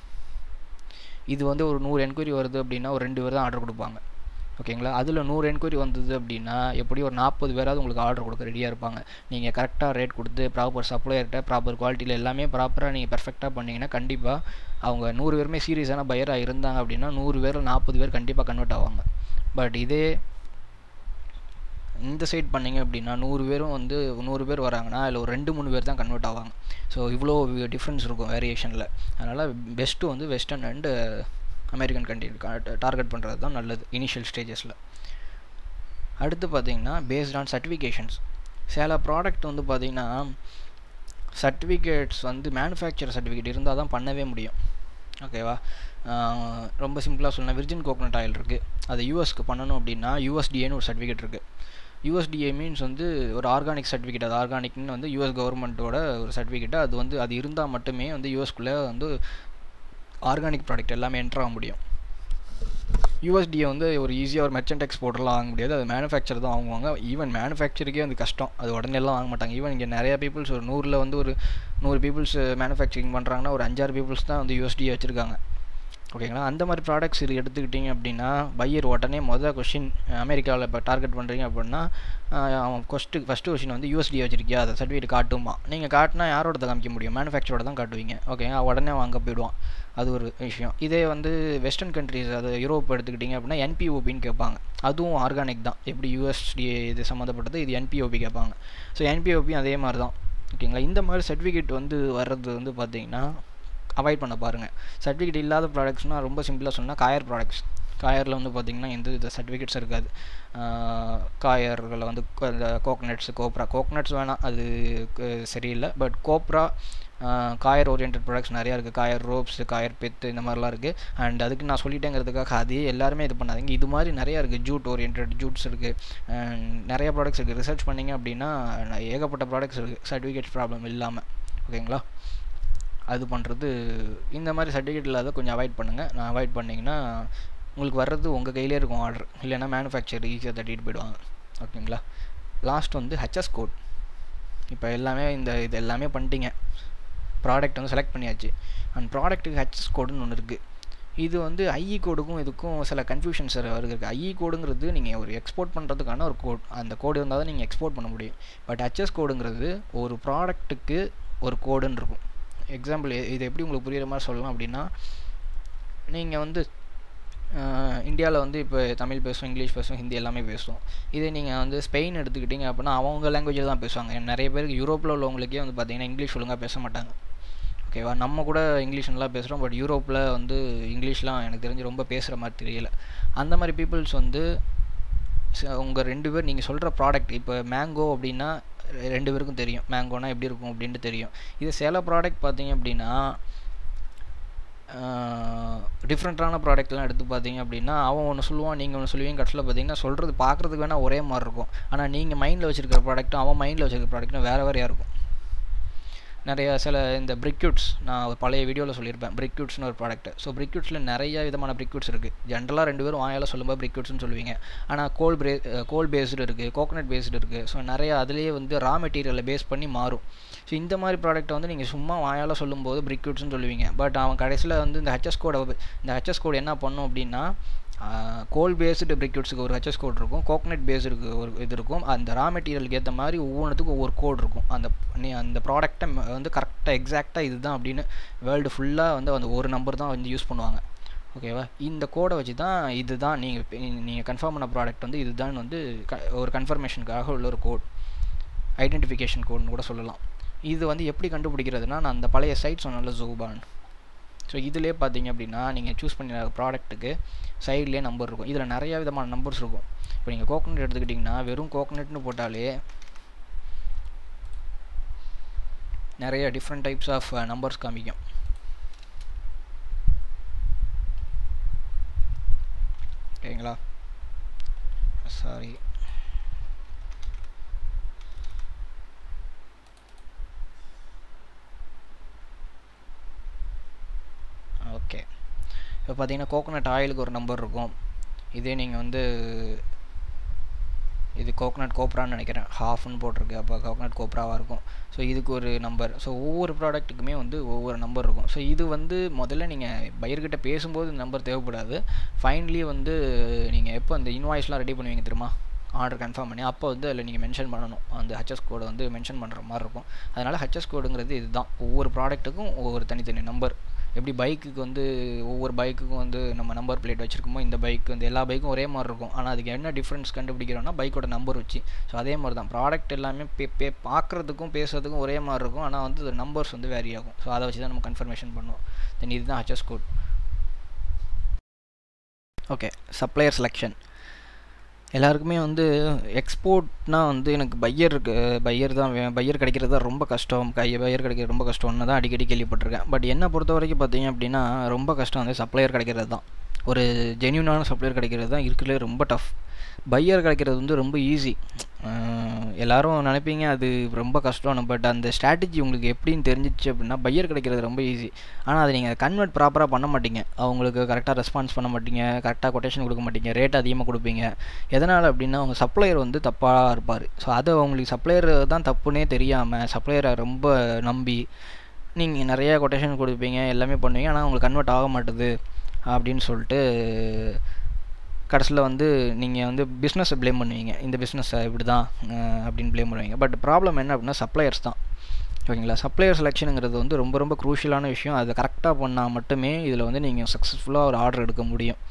இது வந்து ஒரு 100 என்கொயரி வருது அப்படின்னா ஒரு 2 பேர் தான் ஆர்டர் கொடுப்பாங்க. ஓகேங்களா? அதில் 100 என்கொயரி வந்தது அப்படின்னா எப்படி ஒரு 40 பேராவது உங்களுக்கு ஆர்டர் கொடுக்க ரெடியாக இருப்பாங்க. நீங்கள் கரெக்டாக ரேட் கொடுத்து ப்ராப்பர் சப்ளையர்கிட்ட ப்ராப்பர் குவாலிட்டியில் எல்லாமே ப்ராப்பராக நீங்கள் பெர்ஃபெக்டாக பண்ணிங்கன்னா கண்டிப்பாக அவங்க 100 பேருமே சீரியஸான பையராக இருந்தாங்க அப்படின்னா 100 பேர் 40 பேர் கண்டிப்பாக கன்வெர்ட் ஆவாங்க. பட் இதே இந்த சைட் பண்ணிங்க அப்படின்னா 100 பேரும் வந்து 100 பேர் வராங்கன்னா அதில் ஒரு 2-3 பேர் தான் கன்வெர்ட் ஆவாங்க. ஸோ இவ்வளோ டிஃப்ரென்ஸ் இருக்கும் வேரியேஷனில். அதனால் பெஸ்ட்டு வந்து western and American country target பண்ணுறது தான் நல்லது இனிஷியல் ஸ்டேஜஸில். அடுத்து பார்த்திங்கன்னா பேஸ்ட் ஆன் சர்டிஃபிகேஷன்ஸ். சில ப்ராடக்ட் வந்து பார்த்திங்கன்னா சர்டிஃபிகேட்ஸ் வந்து மேனுஃபேக்சர் சர்டிஃபிகேட் இருந்தால் தான் பண்ணவே முடியும். ஓகேவா? ரொம்ப சிம்பிளாக சொன்னால் விர்ஜின் கோகனட் ஆயில் இருக்குது, அது யூஎஸ்க்கு பண்ணணும் அப்படின்னா யூஎஸ்டிஏன்னு ஒரு சர்டிஃபிகேட் இருக்குது. யூஎஸ்டிஏ மீன்ஸ் வந்து ஒரு ஆர்கானிக் சர்டிஃபிகேட். அது ஆர்கானிக்னு வந்து யூஎஸ் கவர்மெண்ட்டோட ஒரு சர்டிஃபிகேட்டு. அது வந்து அது இருந்தால் மட்டுமே வந்து யூஎஸ்குள்ளே வந்து ஆர்கானிக் ப்ராடக்ட் எல்லாமே என்ட்ரு ஆக முடியும். யூஎஸ்டிஏ வந்து ஒரு ஈஸியாக ஒரு மெர்ச்சன்ட் எக்ஸ்போர்ட்டர்லாம் வாங்க முடியாது, அது மேனுஃபேக்சர் தான் வாங்குவாங்க. ஈவன் மேனுஃபேக்சருக்கே வந்து கஷ்டம், அது உடனே எல்லாம் வாங்க மாட்டாங்க. ஈவன் இங்கே நிறையா பீப்புள்ஸ் ஒரு 100ல் வந்து ஒரு 100 பீப்புள்ஸ் மேனுஃபேக்சரிங் பண்ணுறாங்கன்னா ஒரு 5-6 பீப்புள்ஸ் தான் வந்து யூஎஸ்டிஏ வச்சுருக்காங்க. ஓகேங்களா? அந்த மாதிரி ப்ராடக்ட்ஸ் இது எடுத்துக்கிட்டிங்க அப்படின்னா பையர் உடனே கொஷின் அமெரிக்காவில் இப்போ டார்கெட் பண்ணுறீங்க அப்படின்னா அவன் ஃபஸ்ட்டு கொஷின் வந்து யூஎஸ்டிஏ வச்சிருக்கியா, அதை சர்டிஃபிகேட் காட்டுமா. நீங்கள் காட்டினா யாரோட காமிக்க முடியும்? மேனுஃபேக்சரோட தான் காட்டுவீங்க. ஓகேங்க? உடனே வாங்க போயிடுவான். அது ஒரு விஷயம். இதே வந்து வெஸ்டர்ன் கண்ட்ரீஸ், அது யூரோப் எடுத்துக்கிட்டிங்க அப்படின்னா என்பிஓபின்னு கேட்பாங்க. அதுவும் ஆர்கானிக் தான். எப்படி யூஎஸ்டிஏ இது சம்மந்தப்பட்டது, இது என்பிஓபி கேட்பாங்க. ஸோ என்பிஓபியும் அதே மாதிரி தான். ஓகேங்களா? இந்த மாதிரி சர்டிஃபிகேட் வந்து வர்றது வந்து பார்த்திங்கன்னா அவாய்ட் பண்ண பாருங்கள். சர்டிஃபிகேட் இல்லாத ப்ராடக்ட்ஸ்னால் ரொம்ப சிம்பிளாக சொன்னால் காயர் ப்ராடக்ட்ஸ். காயரில் வந்து பார்த்திங்கன்னா எந்த வித சர்டிஃபிகேட்ஸ் இருக்காது. காயர்களில் வந்து இந்த கோகனட்ஸு, கோகனட்ஸ் வேணாம், அது சரியில்லை. But copra, coir oriented products நிறையா இருக்குது. காயர் ரோப்ஸ், காயர் பெத்து, இந்த மாதிரிலாம் இருக்குது. அண்ட் அதுக்கு நான் சொல்லிட்டேங்கிறதுக்காக அதே எல்லாருமே இது பண்ணாதீங்க. இது மாதிரி நிறையா இருக்குது. ஜூட் ஓரியன்ட் ஜூட்ஸ் இருக்குது, நிறைய ப்ராடக்ட்ஸ் இருக்குது. ரிசர்ச் பண்ணிங்க அப்படின்னா ஏகப்பட்ட ப்ராடக்ட்ஸ் இருக்குது சர்டிஃபிகேட்ஸ் ப்ராப்ளம் இல்லாமல். ஓகேங்களா? அது பண்ணுறது இந்த மாதிரி சர்டிஃபிகேட் இல்லாத கொஞ்சம் அவாய்ட் பண்ணுங்கள். நான் அவாய்ட் பண்ணிங்கன்னா உங்களுக்கு வர்றது உங்கள் கையிலே இருக்கும் ஆர்டர். இல்லைன்னா மேனுஃபேக்சர் ஈஸியாக தட்டிட்டு போயிடுவாங்க. ஓகேங்களா? லாஸ்ட் வந்து ஹெச்எஸ் கோட். இப்போ எல்லாமே இது எல்லாமே பண்ணிட்டீங்க, ப்ராடக்ட் வந்து செலக்ட் பண்ணியாச்சு. அண்ட் ப்ராடக்ட்டுக்கு ஹெச்எஸ் கோடுன்னு ஒன்று இருக்குது. இது வந்து ஐஇ கோடுக்கும் இதுக்கும் சில கன்ஃபியூஷன்ஸ் இருக்குது. ஐஇ கோடுங்கிறது நீங்கள் ஒரு எக்ஸ்போர்ட் பண்ணுறதுக்கான ஒரு கோட், அந்த கோடு இருந்தால் தான் நீங்கள் எக்ஸ்போர்ட் பண்ண முடியும். பட் ஹெச்எஸ் கோடுங்கிறது ஒரு ப்ராடக்ட்டுக்கு ஒரு கோடுன்னு இருக்கும். எக்ஸாம்பிள் இது எப்படி உங்களுக்கு புரியுற மாதிரி சொல்லலாம் அப்படின்னா, நீங்கள் வந்து இந்தியாவில் வந்து இப்போ தமிழ் பேசுவோம், இங்கிலீஷ் பேசுவோம், ஹிந்தி எல்லாமே பேசுவோம். இதே நீங்கள் வந்து ஸ்பெயின் எடுத்துக்கிட்டிங்க அப்படின்னா அவங்க லாங்குவேஜில் தான் பேசுவாங்க. நிறைய பேருக்கு யூரோப்பில் உள்ளவங்களுக்கே வந்து பார்த்திங்கன்னா இங்கிலீஷ் ஒழுங்காக பேச மாட்டாங்க. ஓகேவா, நம்ம கூட இங்கிலீஷ் நல்லா பேசுகிறோம், பட் யூரோப்பில் வந்து இங்கிலீஷ்லாம் எனக்கு தெரிஞ்சு ரொம்ப பேசுகிற மாதிரி தெரியல. அந்த மாதிரி பீப்புள்ஸ் வந்து உங்கள் 2 பேர் நீங்கள் சொல்கிற ப்ராடக்ட், இப்போ மேங்கோ அப்படின்னா 2 பேருக்கும் தெரியும் மேங்கோனா எப்படி இருக்கும் அப்படின்ட்டு தெரியும். இது சில ப்ராடக்ட் பார்த்தீங்க அப்படின்னா டிஃப்ரெண்ட்டான ப்ராடக்ட்லாம் எடுத்து பார்த்தீங்க அப்படின்னா அவன் ஒன்று சொல்லுவான், நீங்கள் ஒன்று சொல்லுவீங்க. கடைசியில் பார்த்தீங்கன்னா சொல்கிறது பார்க்குறதுக்கு வேணால் ஒரே மாதிரி இருக்கும், ஆனால் நீங்கள் மைண்டில் வச்சுருக்கிற ப்ராடக்ட்டும் அவன் மைண்டில் வச்சுருக்கிற ப்ராடக்ட்டும் வேறு வேறையாக இருக்கும். நிறையா சில இந்த பிரிக்யூட்ஸ், நான் ஒரு பழைய வீடியோவில் சொல்லியிருப்பேன், பிரிக்யூட்ஸ்னு ஒரு ப்ராடக்ட். ஸோ பிரிக்யூட்ஸில் நிறைய விதமான பிரிக்யூட்ஸ் இருக்குது. ஜென்ரலாக 2 பேரும் வாயால் சொல்லும்போது பிரிக்யூட்ஸ்னு சொல்லுவீங்க, ஆனால் கோல் பேஸ்டு இருக்குது, கோகனட் பேஸ்டு இருக்குது. ஸோ நிறையா அதுலேயே வந்து ரா மெட்டீரியலை பேஸ் பண்ணி மாறும். ஸோ இந்த மாதிரி ப்ராடக்ட்டை வந்து நீங்கள் சும்மா வாயால் சொல்லும்போது பிரிக்யூட்ஸ்னு சொல்லுவீங்க. பட் அவன் கடைசியில் வந்து இந்த ஹெச்எஸ் கோடு என்ன பண்ணும் அப்படின்னா, கோல் பேஸ்டு பிரிக்யூட்ஸுக்கு ஒரு ஹெச்எஸ் கோட் இருக்கும், கோகனட் பேஸ்டுக்கு ஒரு இது இருக்கும். அந்த ரா மெட்டீரியலுக்கு ஏற்ற மாதிரி ஒவ்வொன்றுத்துக்கும் ஒவ்வொரு கோட் இருக்கும். அந்த ப்ராடக்டை வந்து கரெக்டாக எக்ஸாக்டாக இதுதான் அப்படின்னு வேர்ல்டு ஃபுல்லாக வந்து அந்த ஒரு நம்பர் தான் வந்து யூஸ் பண்ணுவாங்க. ஓகேவா, இந்த கோடை வச்சு தான் இதுதான் நீங்கள் கன்ஃபார்ம் பண்ண ப்ராடக்ட் வந்து இதுதான் வந்து ஒரு கன்ஃபர்மேஷனுக்காக உள்ள ஒரு கோட், ஐடென்டிஃபிகேஷன் கோட்னு கூட சொல்லலாம். இது வந்து எப்படி கண்டுபிடிக்கிறதுனா, நான் அந்த பழைய சைட் சொன்னால ஜூபான். ஸோ இதிலே பார்த்தீங்க அப்படின்னா நீங்கள் சூஸ் பண்ண ப்ராடக்ட்டுக்கு சைட்லேயே நம்பர் இருக்கும். இதில் நிறையா விதமான நம்பர்ஸ் இருக்கும். இப்போ நீங்கள் கோகனட் எடுத்துக்கிட்டிங்கன்னா வெறும் கோகனட்னு போட்டாலே நிறைய டிஃப்ரெண்ட் டைப்ஸ் ஆஃப் நம்பர்ஸ் காமிக்கும். ஓகேங்களா, சாரி. ஓகே, இப்போ பார்த்தீங்கன்னா கோகனட் ஆயிலுக்கு ஒரு நம்பர் இருக்கும். இதே நீங்கள் வந்து இது கோகனட் கோப்ரான்னு நினைக்கிறேன், ஹாஃப்னு போட்டிருக்கு, அப்போ கோகனட் கோப்ராவாக இருக்கும். ஸோ இதுக்கு ஒரு நம்பர். ஸோ ஒவ்வொரு ப்ராடக்ட்டுக்குமே வந்து ஒவ்வொரு நம்பர் இருக்கும். ஸோ இது வந்து முதல்ல நீங்கள் பையர்கிட்ட பேசும்போது இந்த நம்பர் தேவைப்படாது. ஃபைனலி வந்து நீங்கள் எப்போ அந்த இன்வாய்ஸ்லாம் ரெடி பண்ணுவீங்க தெரியுமா, ஆர்டர் கன்ஃபார்ம் பண்ணி, அப்போ வந்து அதில் நீங்கள் மென்ஷன் பண்ணணும், அந்த ஹெச்எஸ் கோடை வந்து மென்ஷன் பண்ணுற மாதிரி இருக்கும். அதனால் ஹெச்எஸ் கோடுங்கிறது இதுதான். ஒவ்வொரு ப்ராடக்ட்டுக்கும் ஒவ்வொரு தனித்தனி நம்பர். எப்படி பைக்குக்கு வந்து ஒவ்வொரு பைக்குக்கும் வந்து நம்ம நம்பர் பிளேட் வச்சுருக்கோமோ, இந்த பைக் வந்து எல்லா பைக்கும் ஒரே மாதிரி இருக்கும். ஆனால் அதுக்கு என்ன டிஃப்ரென்ஸ் கண்டுபிடிக்கிறோன்னா பைக்கோட நம்பர் வச்சு. ஸோ அதே மாதிரி தான் ப்ராடக்ட் எல்லாமே பார்க்குறதுக்கும் பேசுறதுக்கும் ஒரே மாதிரி இருக்கும், ஆனால் வந்து நம்பர்ஸ் வந்து வேரி ஆகும். ஸோ அதை வச்சு தான் நம்ம கன்ஃபர்மேஷன் பண்ணுவோம். தென் இதுதான் HS code. Okay, supplier selection. எல்லாருக்குமே வந்து எக்ஸ்போர்ட்னால் வந்து எனக்கு பையர் கிடைக்கிறது தான் ரொம்ப கஷ்டம், பையர் கிடைக்கிறது ரொம்ப கஷ்டம்னு தான் அடிக்கடி கேள்விப்பட்டிருக்கேன். பட் என்னை பொறுத்த வரைக்கும் பார்த்தீங்க அப்படின்னா ரொம்ப கஷ்டம் வந்து சப்ளையர் கிடைக்கிறது தான். ஒரு ஜென்யூனான சப்ளையர் கிடைக்கிறது தான் இருக்கிறதுலே ரொம்ப டஃப். பையர் கிடைக்கிறது வந்து ரொம்ப ஈஸி. எல்லோரும் நினைப்பீங்க அது ரொம்ப கஷ்டம்னு. பட் அந்த ஸ்ட்ராட்டஜி உங்களுக்கு எப்படின்னு தெரிஞ்சிச்சு அப்படின்னா பையர் கிடைக்கிறது ரொம்ப ஈஸி. ஆனால் அதை நீங்கள் கன்வெர்ட் ப்ராப்பராக பண்ண மாட்டீங்க, அவங்களுக்கு கரெக்டாக ரெஸ்பான்ஸ் பண்ண மாட்டீங்க, கரெக்டாக கொட்டேஷன் கொடுக்க மாட்டீங்க, ரேட் அதிகமாக கொடுப்பீங்க. எதனால் அப்படின்னா அவங்க சப்ளையர் வந்து தப்பாக இருப்பார். ஸோ அதை அவங்களுக்கு சப்ளையர் தான் தப்புன்னே தெரியாமல் சப்ளையரை ரொம்ப நம்பி நீங்கள் நிறையா கொட்டேஷன் கொடுப்பீங்க, எல்லாமே பண்ணுவீங்க, ஆனால் உங்களுக்கு கன்வெர்ட் ஆக மாட்டுது அப்படின்னு சொல்லிட்டு கடைசியில் வந்து நீங்கள் வந்து பிஸ்னஸை ப்ளேம் பண்ணுவீங்க, இந்த பிஸ்னஸை இப்படி தான் அப்படின்னு ப்ளேம் பண்ணுவீங்க. பட் ப்ராப்ளம் என்ன அப்படின்னா சப்ளையர்ஸ் தான். ஓகேங்களா, சப்ளையர் செலெக்ஷனுங்கிறது வந்து ரொம்ப ரொம்ப க்ரூஷியலான விஷயம். அதை கரெக்டாக பண்ணால் மட்டுமே இதில் வந்து நீங்கள் சக்ஸஸ்ஃபுல்லாக ஒரு ஆர்டர் எடுக்க முடியும்.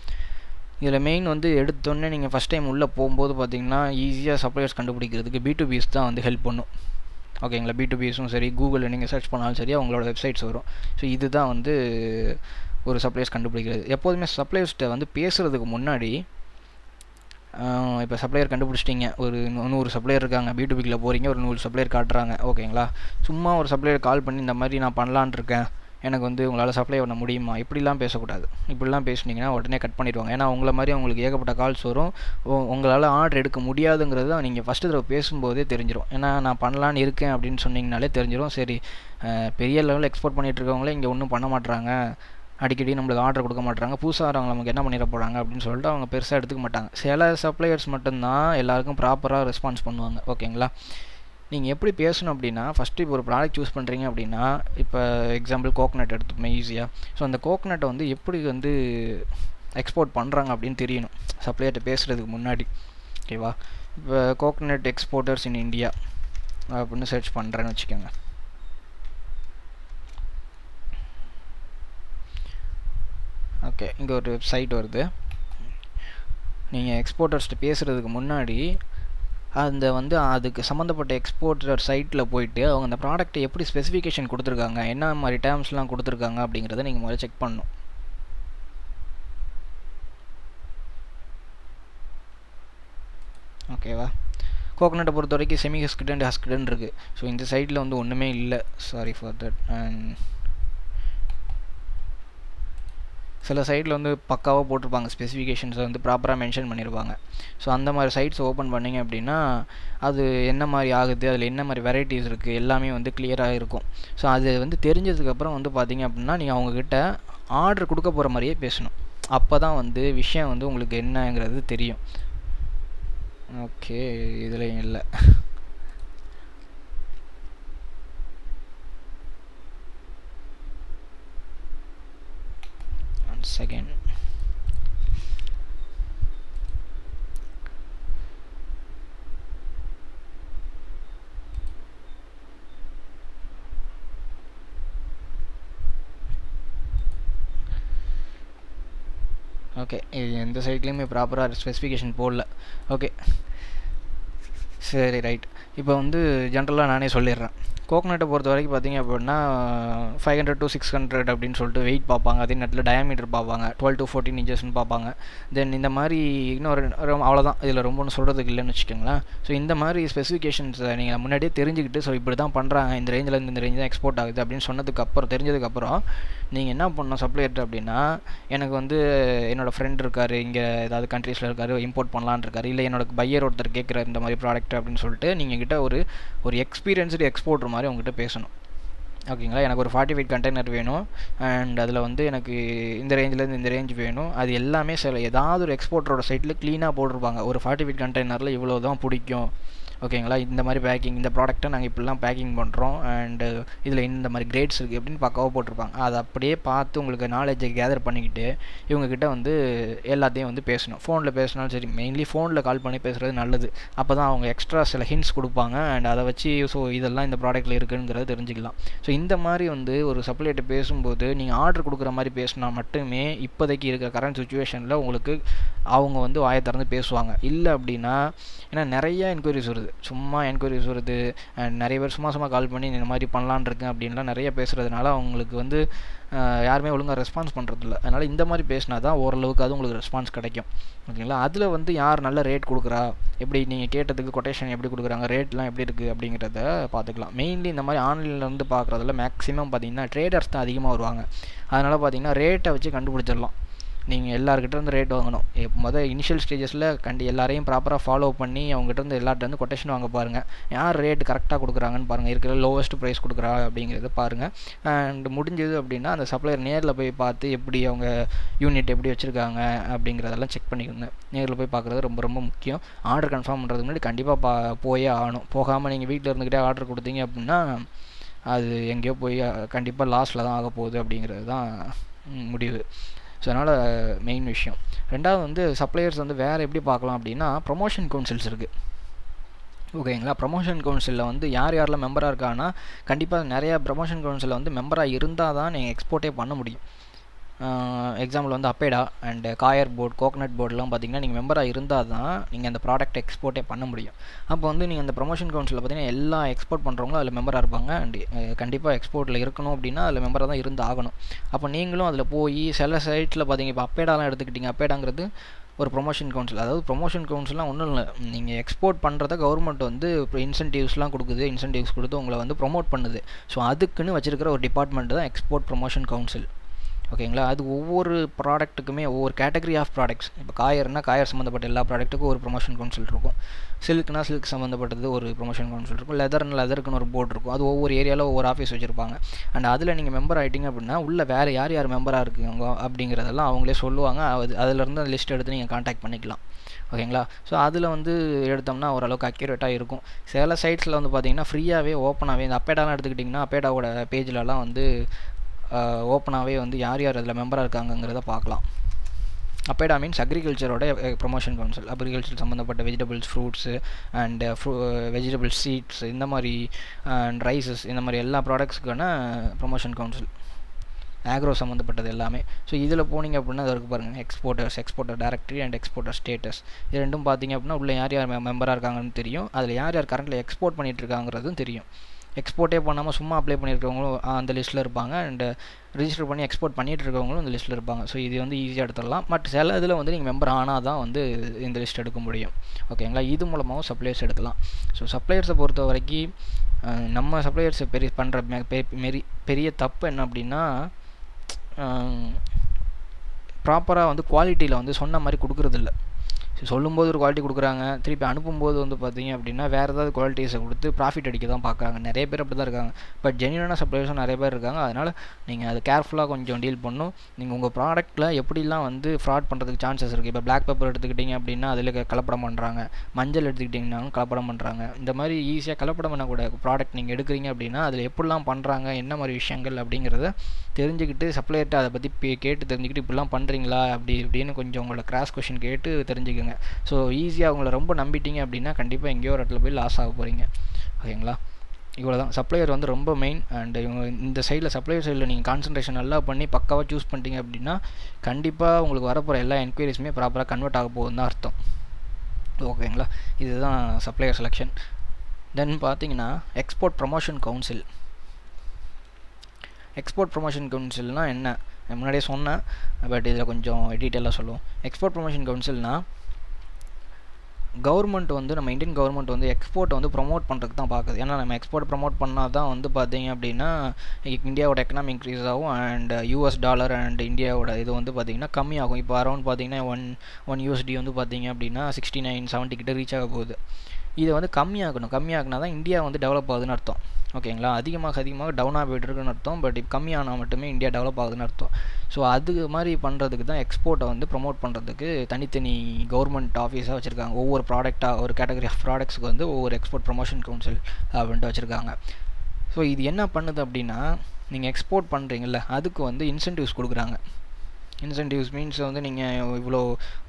இதில் மெயின் வந்து எடுத்தோடனே நீங்கள் ஃபஸ்ட் டைம் உள்ளே போகும்போது பார்த்தீங்கன்னா ஈஸியாக சப்ளையர்ஸ் கண்டுபிடிக்கிறதுக்கு B2Bs தான் வந்து ஹெல்ப் பண்ணும். ஓகேங்களா, B2Bஸும் சரி, கூகுளில் நீங்கள் சர்ச் பண்ணாலும் சரி அவங்களோட வெப்சைட்ஸ் வரும். ஸோ இதுதான் வந்து ஒரு சப்ளையர்ஸ் கண்டுபிடிக்கிறது. எப்போதுமே சப்ளையர்ஸ்கிட்ட வந்து பேசுகிறதுக்கு முன்னாடி இப்போ சப்ளையர் கண்டுபிடிச்சிட்டிங்க, ஒரு 100 சப்ளையர் இருக்காங்க, B2Bக்குள்ள போகிறீங்க, ஒரு 100 சப்ளையர் காட்டுறாங்க. ஓகேங்களா, சும்மா ஒரு சப்ளையர் கால் பண்ணி இந்த மாதிரி நான் பண்ணலான் இருக்கேன், எனக்கு வந்து உங்களால் சப்ளை பண்ண முடியுமா, இப்படிலாம் பேசக்கூடாது. இப்படிலாம் பேசுனீங்கன்னா உடனே கட் பண்ணிடுவாங்க. ஏன்னா உங்களை மாதிரி அவங்களுக்கு ஏகப்பட்ட கால்ஸ் வரும். உங்களால் ஆர்டர் எடுக்க முடியாதுங்கிறது தான் நீங்கள் ஃபஸ்ட்டு தடவை பேசும்போதே தெரிஞ்சிடும். ஏன்னா நான் பண்ணலான்னு இருக்கேன் அப்படின்னு சொன்னீங்கனாலே தெரிஞ்சிடும். சரி, பெரிய லெவலில் எக்ஸ்போர்ட் பண்ணிகிட்டு இருக்கவங்களே இங்கே ஒன்றும் பண்ண மாட்றாங்க, அடிக்கடி நம்மளுக்கு ஆர்டர் கொடுக்க மாட்டாங்க, புதுசாக வரவங்க நமக்கு என்ன பண்ணிட போகிறாங்க அப்படின்னு சொல்லிட்டு அவங்க பெருசாக எடுத்துக்க மாட்டாங்க. சில சப்ளையர்ஸ் மட்டும்தான் எல்லாருக்கும் ப்ராப்பராக ரெஸ்பான்ஸ் பண்ணுவாங்க. ஓகேங்களா? நீங்கள் எப்படி பேசணும் அப்படின்னா, ஃபஸ்ட்டு இப்போ ஒரு ப்ராடக்ட் சூஸ் பண்ணுறீங்க அப்படின்னா, இப்போ எக்ஸாம்பிள் கோகனட் எடுத்துப்போம் ஈஸியாக. ஸோ அந்த கோகனட்டை வந்து எப்படி வந்து எக்ஸ்போர்ட் பண்ணுறாங்க அப்படின்னு தெரியணும் சப்ளையர்கிட்ட பேசுகிறதுக்கு முன்னாடி. ஓகேவா? இப்போ கோகனட் எக்ஸ்போர்ட்டர்ஸ் இன் இந்தியா அப்படின்னு சர்ச் பண்ணுறேன்னு வச்சுக்கோங்க. ஓகே, இங்கே ஒரு வெப்சைட் வருது. நீங்கள் எக்ஸ்போர்ட்டர்ஸ்ட்டு பேசுகிறதுக்கு முன்னாடி அந்த வந்து அதுக்கு சம்மந்தப்பட்ட எக்ஸ்போர்ட்டர் சைட்டில் போயிட்டு அவங்க அந்த ப்ராடக்ட்டை எப்படி ஸ்பெசிஃபிகேஷன் கொடுத்துருக்காங்க, என்ன மாதிரி டேர்ம்ஸ்லாம் கொடுத்துருக்காங்க அப்படிங்கிறத நீங்கள் முதல்ல செக் பண்ணணும். ஓகேவா? கோகனட்டை பொறுத்த வரைக்கும் செமி ஹஸ்கிட் அண்ட் ஹஸ்கிட்னு இருக்குது. ஸோ இந்த சைட்டில் வந்து ஒன்றுமே இல்லை, சாரி ஃபார் தட். அண்ட் சில சைட்டில் வந்து பக்காவாக போட்டிருப்பாங்க, ஸ்பெசிஃபிகேஷன்ஸை வந்து ப்ராப்பராக மென்ஷன் பண்ணியிருப்பாங்க. ஸோ அந்த மாதிரி சைட்ஸ் ஓப்பன் பண்ணிங்க அப்படின்னா அது என்ன மாதிரி ஆகுது, அதில் என்ன மாதிரி வெரைட்டிஸ் இருக்குது எல்லாமே வந்து கிளியராக இருக்கும். ஸோ அது வந்து தெரிஞ்சதுக்கப்புறம் வந்து பார்த்திங்க அப்படின்னா நீங்கள் அவங்கக்கிட்ட ஆர்டர் கொடுக்க போகிற மாதிரியே பேசணும். அப்போ தான் வந்து விஷயம் வந்து உங்களுக்கு என்னங்கிறது தெரியும். ஓகே, இதுலேயும் இல்லை. செகண்ட் ஓகே, இது எந்த சைட்லேயுமே ப்ராப்பராக ஸ்பெசிஃபிகேஷன் போடல. ஓகே சரி, ரைட். இப்போ வந்து ஜென்ரலாக நானே சொல்லிடுறேன். கோகனட்டை பொறுத்த வரைக்கும் பார்த்திங்க அப்படின்னா 500 to 600 அப்படின்னு சொல்லிட்டு வெயிட் பார்ப்பாங்க. அதே நேரத்தில் டயாமீட்டர் பார்ப்பாங்க, 12 to 14 இன்ச்சஸ்ன்னு பார்ப்பாங்க. தென் இந்த மாதிரி இன்னொரு அவ்வளோதான், இதில் ரொம்ப ஒன்று சொல்கிறதுக்கு இல்லைன்னு வச்சுக்கோங்களேன். ஸோ இந்த மாதிரி ஸ்பெசிஃபிகேஷன்ஸை நீங்கள் முன்னாடியே தெரிஞ்சுக்கிட்டு, ஸோ இப்படி தான் பண்ணுறாங்க, இந்த ரேஞ்சில் இந்த ரேஞ்ச் தான் எக்ஸ்போர்ட் ஆகுது அப்படின்னு சொன்னதுக்கப்புறம், தெரிஞ்சதுக்கப்புறம் நீங்கள் என்ன பண்ணணும் சப்ளையர்கிட்ட அப்படின்னா, எனக்கு வந்து என்னோடய ஃப்ரெண்ட் இருக்கார், இங்கே ஏதாவது கண்ட்ரீஸில் இருக்கார், இம்போர்ட் பண்ணலான்னு இருக்காரு, இல்லை என்னோட பையர் ஒருத்தர் கேட்குற இந்த மாதிரி ப்ராடக்ட் அப்படின்னு சொல்லிட்டு நீங்கள் கிட்ட ஒரு எக்ஸ்பீரியன்ஸ்டு எக்ஸ்போர்ட்டர் மாதிரி உங்ககிட்ட பேசணும். ஓகேங்களா? எனக்கு ஒரு 40 feet கண்டெய்னர் வேணும், அண்ட் அதில் வந்து எனக்கு இந்த ரேஞ்சிலேருந்து இந்த ரேஞ்ச் வேணும். அது எல்லாமே ஏதாவது ஒரு எக்ஸ்போர்ட்டரோட சைட்டில் க்ளீனாக போட்டிருப்பாங்க. ஒரு 40 feet கண்டெய்னரில் இவ்வளோ தான் பிடிக்கும். ஓகேங்களா? இந்த மாதிரி பேக்கிங், இந்த ப்ராடக்ட்டை நாங்கள் இப்படிலாம் பேக்கிங் பண்ணுறோம், அண்டு இதில் இந்த மாதிரி கிரேட்ஸ் இருக்குது அப்படின்னு பக்காவாக போட்டிருப்பாங்க. அதை அப்படியே பார்த்து உங்களுக்கு நாலேஜை கேதர் பண்ணிக்கிட்டு இவங்கக்கிட்ட வந்து எல்லாத்தையும் வந்து பேசணும். ஃபோனில் பேசினாலும் சரி, மெயின்லி ஃபோனில் கால் பண்ணி பேசுகிறது நல்லது. அப்போ தான் அவங்க எக்ஸ்ட்ரா சில ஹிண்ட்ஸ் கொடுப்பாங்க, அண்ட் அதை வச்சு ஸோ இதெல்லாம் இந்த ப்ராடக்ட்டில் இருக்குங்கிறத தெரிஞ்சுக்கலாம். ஸோ இந்த மாதிரி வந்து ஒரு சப்ளையர்கிட்ட பேசும்போது நீங்கள் ஆர்டர் கொடுக்குற மாதிரி பேசினா மட்டுமே இப்போதைக்கு இருக்கிற கரண்ட் சுச்சுவேஷனில் உங்களுக்கு அவங்க வந்து வாயை திறந்து பேசுவாங்க. இல்லை அப்படின்னா, ஏன்னா நிறைய என்கொயரிஸ் வருது, சும்மா என்கொயரிஸ் வருது, அண்ட் நிறைய பேர் சும்மா கால் பண்ணி இந்த மாதிரி பண்ணலான் இருக்கேன் அப்படின்லாம் நிறைய பேசுகிறதுனால அவங்களுக்கு வந்து யாருமே ஒழுங்காக ரெஸ்பான்ஸ் பண்ணுறதில்ல. அதனால் இந்த மாதிரி பேசினா தான் ஓரளவுக்கு அது உங்களுக்கு ரெஸ்பான்ஸ் கிடைக்கும். ஓகேங்களா? அதில் வந்து யார் நல்ல ரேட் கொடுக்குறா, எப்படி நீங்கள் கேட்டதுக்கு கொட்டேஷன் எப்படி கொடுக்குறாங்க, ரேட்லாம் எப்படி இருக்குது அப்படிங்கிறத பார்த்துக்கலாம். மெயின்லி இந்த மாதிரி ஆன்லைனில் வந்து பார்க்குறதுல மேக்ஸிமம் பார்த்திங்கன்னா ட்ரேடர்ஸ் தான் அதிகமாக வருவாங்க. அதனால் பார்த்திங்கன்னா ரேட்டை வச்சு கண்டுபிடிச்சிடலாம். நீங்கள் எல்லாருக்கிட்டேருந்து ரேட் வாங்கணும். இனிஷியல் ஸ்டேஜஸில் எல்லாரையும் ப்ராப்பராக ஃபாலோ பண்ணி அவங்ககிட்ட எல்லார்ட்டேருந்து கொட்டேஷன் வாங்க பாருங்கள். யார் ரேட் கரெக்டாக கொடுக்குறாங்கன்னு பாருங்கள், இருக்கிற லோவஸ்ட் ப்ரைஸ் கொடுக்குறா அப்படிங்கிறத பாருங்கள். அண்ட் முடிஞ்சது அப்படின்னா அந்த சப்ளையர் நேரில் போய் பார்த்து எப்படி அவங்க யூனிட் எப்படி வச்சுருக்காங்க அப்படிங்கிறதெல்லாம் செக் பண்ணிக்கோங்க. நேரில் போய் பார்க்குறது ரொம்ப ரொம்ப முக்கியம். ஆர்டர் கன்ஃபார்ம் பண்ணுறதுக்கு முன்னாடி கண்டிப்பாக போயே ஆகணும். போகாமல் நீங்கள் வீட்டில் இருந்துக்கிட்டே ஆர்டர் கொடுத்தீங்க அப்படின்னா அது எங்கேயோ போய் கண்டிப்பாக லாஸில் தான் ஆக போகுது அப்படிங்கிறது தான் முடிவு. ஸோ அதனால் மெயின் விஷயம். ரெண்டாவது வந்து சப்ளையர்ஸ் வந்து வேறு எப்படி பார்க்கலாம் அப்படின்னா, ப்ரொமோஷன் கவுன்சில்ஸ் இருக்குது. ஓகேங்களா? ப்ரொமோஷன் கவுன்சிலில் வந்து யாரெல்லாம் மெம்பராக இருக்காங்கன்னா, கண்டிப்பாக நிறையா ப்ரொமோஷன் கவுன்சிலில் வந்து மெம்பராக இருந்தால் தான் நீங்கள் எக்ஸ்போர்ட்டே பண்ண முடியும். எக்ஸாம்பிள் வந்து APEDA and coir board, coconut போர்டெலாம் பார்த்திங்கன்னா நீங்கள் மெம்பராக இருந்தால் தான் நீங்கள் அந்த ப்ராடக்ட் எக்ஸ்போர்ட்டே பண்ண முடியும். அப்போ வந்து நீங்கள் அந்த ப்ரொமோஷன் கவுன்சிலில் பார்த்திங்கன்னா எல்லா எக்ஸ்போர்ட் பண்ணுறவங்களும் அதில் மெம்பராக இருப்பாங்க. அண்ட் கண்டிப்பாக எக்ஸ்போர்ட்டில் இருக்கணும் அப்படின்னா அதில் மெம்பராக தான் இருந்து ஆகணும். அப்போ நீங்களும் அதில் போய் சில சைட்டில் பார்த்திங்க, இப்போ அப்பேடாலாம் எடுத்துக்கிட்டிங்க, அப்பேடாங்கிறது ஒரு ப்ரொமோஷன் கவுன்சில். அதாவது ப்ரொமோஷன் கவுன்சில்லாம் ஒன்றும் இல்லை, நீங்கள் எக்ஸ்போர்ட் பண்ணுறத கவர்மெண்ட் வந்து இப்போ இன்சென்டிவ்ஸ்லாம் கொடுக்குது, இன்சென்டிவ்ஸ் கொடுத்து உங்களை வந்து ப்ரொமோட் பண்ணுது. ஸோ அதுக்குன்னு வச்சுருக்கிற ஒரு டிபார்ட்மெண்ட் தான் எக்ஸ்போர்ட் ப்ரொமோஷன் கவுன்சில். ஓகேங்களா. அது ஒவ்வொரு ப்ராடக்ட்டுக்குமே ஒவ்வொரு கேட்டகரி ஆஃப் ப்ராடக்ட்ஸ். இப்போ காயர்னா காயர் சம்மந்தப்பட்ட எல்லா ப்ராடக்ட்டுக்கும் ஒரு ப்ரொமோஷன் கவுன்சில் இருக்கும். சில்க்னா சில்க் சம்மந்தப்பட்டது ஒரு ப்ரொமோஷன் கவுன்சில் இருக்கும். லெதர்க்குன்னு ஒரு போர்டு இருக்கும். அது ஒவ்வொரு ஏரியாவில் ஒவ்வொரு ஆஃபீஸ் வச்சுருப்பாங்க. அண்ட் அதில் நீங்கள் மெம்பர் ஆகிட்டிங்க அப்படின்னா உள்ள வேறு யார் யார் மெம்பராக இருக்குங்க அப்படிங்கிறதெல்லாம் அவங்களே சொல்லுவாங்க. அதிலேருந்து அந்த லிஸ்ட் எடுத்து நீங்கள் கான்டாக்ட் பண்ணிக்கலாம். ஓகேங்களா. ஸோ அதில் வந்து எடுத்தோம்னா ஓரளவுக்கு அக்யூரேட்டாக இருக்கும். சில சைட்ஸில் வந்து பார்த்தீங்கன்னா ஃப்ரீயாகவே ஓப்பனாகவே இந்த அப்பேடாலாம் எடுத்துக்கிட்டிங்கன்னா அப்பேடாவோட பேஜ்லலாம் வந்து ஓப்பனாகவே வந்து யார் யார் அதில் மெம்பராக இருக்காங்கங்கிறத பார்க்கலாம். அப்பேடா மீன்ஸ் அக்ரிகல்ச்சரோட ப்ரொமோஷன் கவுன்சில். அக்ரிகல்ச்சர் சம்மந்தப்பட்ட vegetables, fruits and vegetable seeds இந்த மாதிரி அண்ட் ரைஸஸ் இந்த மாதிரி எல்லா ப்ராடக்ட்ஸுக்கான ப்ரொமோஷன் கவுன்சில். ஆக்ரோ சம்மந்தப்பட்டது எல்லாமே. ஸோ இதில் போனீங்க அப்படின்னா அது இருக்குது பாருங்கள், exporter directory and exporter status. இது ரெண்டும் பார்த்தீங்க அப்படின்னா உள்ள யார் யார் மெம்பராக இருக்காங்கன்னு தெரியும். அதில் யார் யார் கரண்ட்டில் எக்ஸ்போர்ட் பண்ணிகிட்டு இருக்காங்கிறதும் தெரியும். எக்ஸ்போர்ட்டே பண்ணாமல் சும்மா அப்ளை பண்ணியிருக்கவங்களும் அந்த லிஸ்ட்டில் இருப்பாங்க. அண்ட் ரிஜிஸ்டர் பண்ணி எக்ஸ்போர்ட் பண்ணிகிட்டு இருக்கவங்களும் இந்த லிஸ்ட்டில் இருப்பாங்க. ஸோ இது வந்து ஈஸியாக எடுத்துடலாம். பட் சில இதில் வந்து நீங்கள் மெம்பர் ஆனால் தான் வந்து இந்த லிஸ்ட் எடுக்க முடியும். ஓகேங்களா. இது மூலமாகவும் சப்ளையர்ஸ் எடுக்கலாம். ஸோ சப்ளையர்ஸை பொறுத்த வரைக்கும் நம்ம சப்ளையர்ஸை பண்ணுற பெரிய தப்பு என்ன அப்படின்னா ப்ராப்பராக வந்து குவாலிட்டியில் வந்து சொன்ன மாதிரி கொடுக்குறதில்ல. சொல்லும்போது ஒரு குவாலிட்டி கொடுக்குறாங்க, திருப்பி அனுப்பும்போது வந்து பார்த்தீங்க அப்படின்னா வேறு ஏதாவது குவாலிட்டிஸை கொடுத்து ப்ராஃபிட் அடிக்க தான் பார்க்குறாங்க. நிறைய பேர் அப்படி தான் இருக்காங்க. பட் ஜென்யூனான சப்ளையர்ஸும் நிறைய பேர் இருக்காங்க. அதனால் நீங்கள் அதை கேர்ஃபுல்லாக கொஞ்சம் டீல் பண்ணணும். நீங்கள் உங்கள் ப்ராடக்ட்டில் எப்படிலாம் வந்து ஃப்ராட் பண்ணுறதுக்கு சான்சஸ் இருக்குது. இப்போ பிளாக் பெப்பர் எடுத்துக்கிட்டிங்க அப்படின்னா அதில் கலப்படம் பண்ணுறாங்க. மஞ்சள் எடுத்துக்கிட்டிங்கன்னாலும் கலப்படம் பண்ணுறாங்க. இந்த மாதிரி ஈஸியாக கலப்படம் பண்ணக்கூட ப்ராடக்ட் நீங்கள் எடுக்கிறீங்க அப்படின்னா அதில் எப்படிலாம் பண்ணுறாங்க, என்ன மாதிரி விஷயங்கள் அப்படிங்கிறத தெரிஞ்சுக்கிட்டு சப்ளையர்கிட்ட அதை பற்றி கேட்டு தெரிஞ்சுக்கிட்டு இப்படிலாம் பண்ணுறீங்களா அப்படின்னு கொஞ்சம் உங்களோட கிராஸ் கொஷின் கேட்டு தெரிஞ்சுக்கோங்க. ஸோ ஈஸியாக அவங்கள ரொம்ப நம்பிட்டீங்க அப்படின்னா கண்டிப்பாக எங்கேயோ ஒரு இடத்துல போய் லாஸ் ஆக போகிறீங்க. ஓகேங்களா. இவ்வளோ தான். சப்ளையர் வந்து ரொம்ப மெயின். அண்ட் இவங்க இந்த சைடில் சப்ளையர் சைடில் நீங்கள் கான்சன்ட்ரேஷன் நல்லா பண்ணி பக்காவாக சூஸ் பண்ணிட்டீங்க அப்படின்னா கண்டிப்பாக உங்களுக்கு வரப்போகிற எல்லா என்கொயரிஸுமே ப்ராப்பராக கன்வெர்ட் ஆக போகுதுன்னு தான் அர்த்தம். ஓகேங்களா. இதுதான் சப்ளையர் செலெக்ஷன். தென் பார்த்தீங்கன்னா export promotion council. Export promotion கவுன்சில்னால் என்ன முன்னாடியே சொன்னேன், பட் இதில் கொஞ்சம் டீட்டெயிலாக சொல்லுவோம். எக்ஸ்போர்ட் ப்ரொமோஷன் கவுன்சில்னால் கவர்மெண்ட் வந்து நம்ம இந்தியன் கவர்மெண்ட் வந்து எக்ஸ்போர்ட்டை வந்து ப்ரொமோட் பண்ணுறதுக்கு தான் பார்க்குது. ஏன்னா நம்ம எக்ஸ்போர்ட் ப்ரொமோட் பண்ணால் தான் வந்து பார்த்தீங்க அப்படின்னா இந்தியாவோட எக்கனாமி இன்க்ரீஸ் ஆகும். அண்ட் US டாலர் அண்ட் இந்தியாவோட இது வந்து பார்த்திங்கன்னா கம்மியாகும். இப்போ அரௌண்ட் பார்த்தீங்கன்னா ஒன் USD வந்து பார்த்தீங்க அப்படின்னா 69-70 கிட்ட ரீச் ஆக போகுது. இதை வந்து கம்மியாகுனா தான் இந்தியா வந்து டெவலப் ஆகுதுன்னு அர்த்தம். ஓகேங்களா. அதிகமாக டவுனாக போய்ட்டு இருக்குன்னு அர்த்தம். பட் இப்போ கம்மியானால் மட்டுமே இந்தியா டெவலப் ஆகுதுன்னு அர்த்தம். ஸோ அது மாதிரி பண்ணுறதுக்கு தான் எக்ஸ்போர்ட்டை வந்து ப்ரொமோட் பண்ணுறதுக்கு தனித்தனி கவர்மெண்ட் ஆஃபீஸாக வச்சுருக்காங்க. ஒவ்வொரு ப்ராடக்டாக ஒரு கேட்டகரி ஆஃப் ப்ராடக்ட்ஸுக்கு வந்து ஒவ்வொரு எக்ஸ்போர்ட் ப்ரொமோஷன் கவுன்சில் அப்படின்ட்டு வச்சுருக்காங்க. ஸோ இது என்ன பண்ணுது அப்படின்னா நீங்கள் எக்ஸ்போர்ட் பண்ணுறீங்கல்ல அதுக்கு வந்து இன்சென்டிவ்ஸ் கொடுக்குறாங்க. இன்சென்டிவ்ஸ் மீன்ஸ் வந்து நீங்கள் இவ்வளோ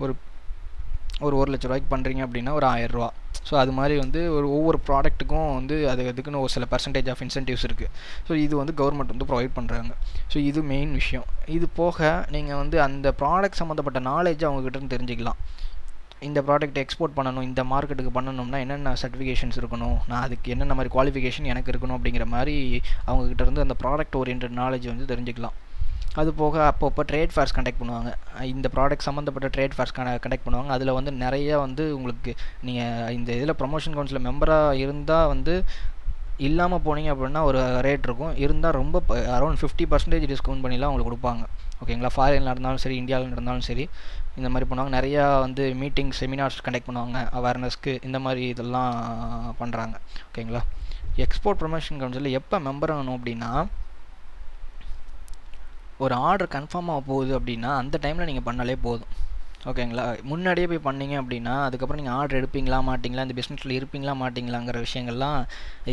ஒரு 1 லட்ச ரூபாய்க்கு பண்ணுறீங்க அப்படின்னா ஒரு 1000 ரூபா. ஸோ அது மாதிரி வந்து ஒவ்வொரு ப்ராடக்ட்டுக்கும் வந்து அதுக்குன்னு ஒரு சில பர்சன்டேஜ் ஆஃப் இன்சென்டிவ்ஸ் இருக்குது. ஸோ இது வந்து கவர்மெண்ட் வந்து ப்ரொவைட் பண்ணுறாங்க. ஸோ இது மெயின் விஷயம். இது போக நீங்கள் வந்து அந்த ப்ராடக்ட் சம்மந்தப்பட்ட நாலேஜ் அவங்ககிட்ட தெரிஞ்சுக்கலாம். இந்த ப்ராடக்ட் எக்ஸ்போர்ட் பண்ணணும், இந்த மார்க்கெட்டுக்கு பண்ணணும்னா என்னென்ன சர்டிஃபிகேஷன்ஸ் இருக்கணும், நான் அதுக்கு என்னென்ன மாதிரி குவாலிஃபிகேஷன் எனக்கு இருக்கணும் அப்படிங்கிற மாதிரி அவங்ககிட்ட இருந்து அந்த ப்ராடக்ட் ஓரியன்ட் நாலேஜ் வந்து தெரிஞ்சுக்கலாம். அது போக அப்பப்போ ட்ரேட் ஃபேர்ஸ் கண்டக்ட் பண்ணுவாங்க. இந்த ப்ராடக்ட் சம்மந்தப்பட்ட ட்ரேட் ஃபேர்ஸ் கண்டக்ட் பண்ணுவாங்க. அதில் வந்து நிறைய வந்து உங்களுக்கு நீங்கள் இந்த இதில் ப்ரொமோஷன் கவுன்சிலில் மெம்பராக இருந்தால் வந்து இல்லாமல் போனீங்க அப்படின்னா ஒரு ரேட் இருக்கும். இருந்தால் ரொம்ப அரௌண்ட் 50% டிஸ்கவுண்ட் பண்ணிலாம் உங்களுக்கு கொடுப்பாங்க. ஓகேங்களா. ஃபாரினில் இருந்தாலும் சரி, இந்தியாவில் இருந்தாலும் சரி, இந்த மாதிரி பண்ணுவாங்க. நிறையா வந்து மீட்டிங் செமினார்ஸ் கண்டக்ட் பண்ணுவாங்க அவேர்னஸ்க்கு. இந்த மாதிரி இதெல்லாம் பண்ணுறாங்க. ஓகேங்களா. எக்ஸ்போர்ட் ப்ரொமோஷன் கவுன்சிலில் எப்போ மெம்பர் ஆகணும் அப்படின்னா ஒரு ஆர்டர் கன்ஃபார்மாக போகுது அப்படின்னா அந்த டைமில் நீங்கள் பண்ணாலே போதும். ஓகேங்களா. முன்னாடியே போய் பண்ணிங்க அப்படின்னா அதுக்கப்புறம் நீங்கள் ஆர்டர் எடுப்பீங்களா மாட்டிங்களா, இந்த பிஸ்னஸில் இருப்பீங்களா மாட்டிங்களாங்கிற விஷயங்கள்லாம்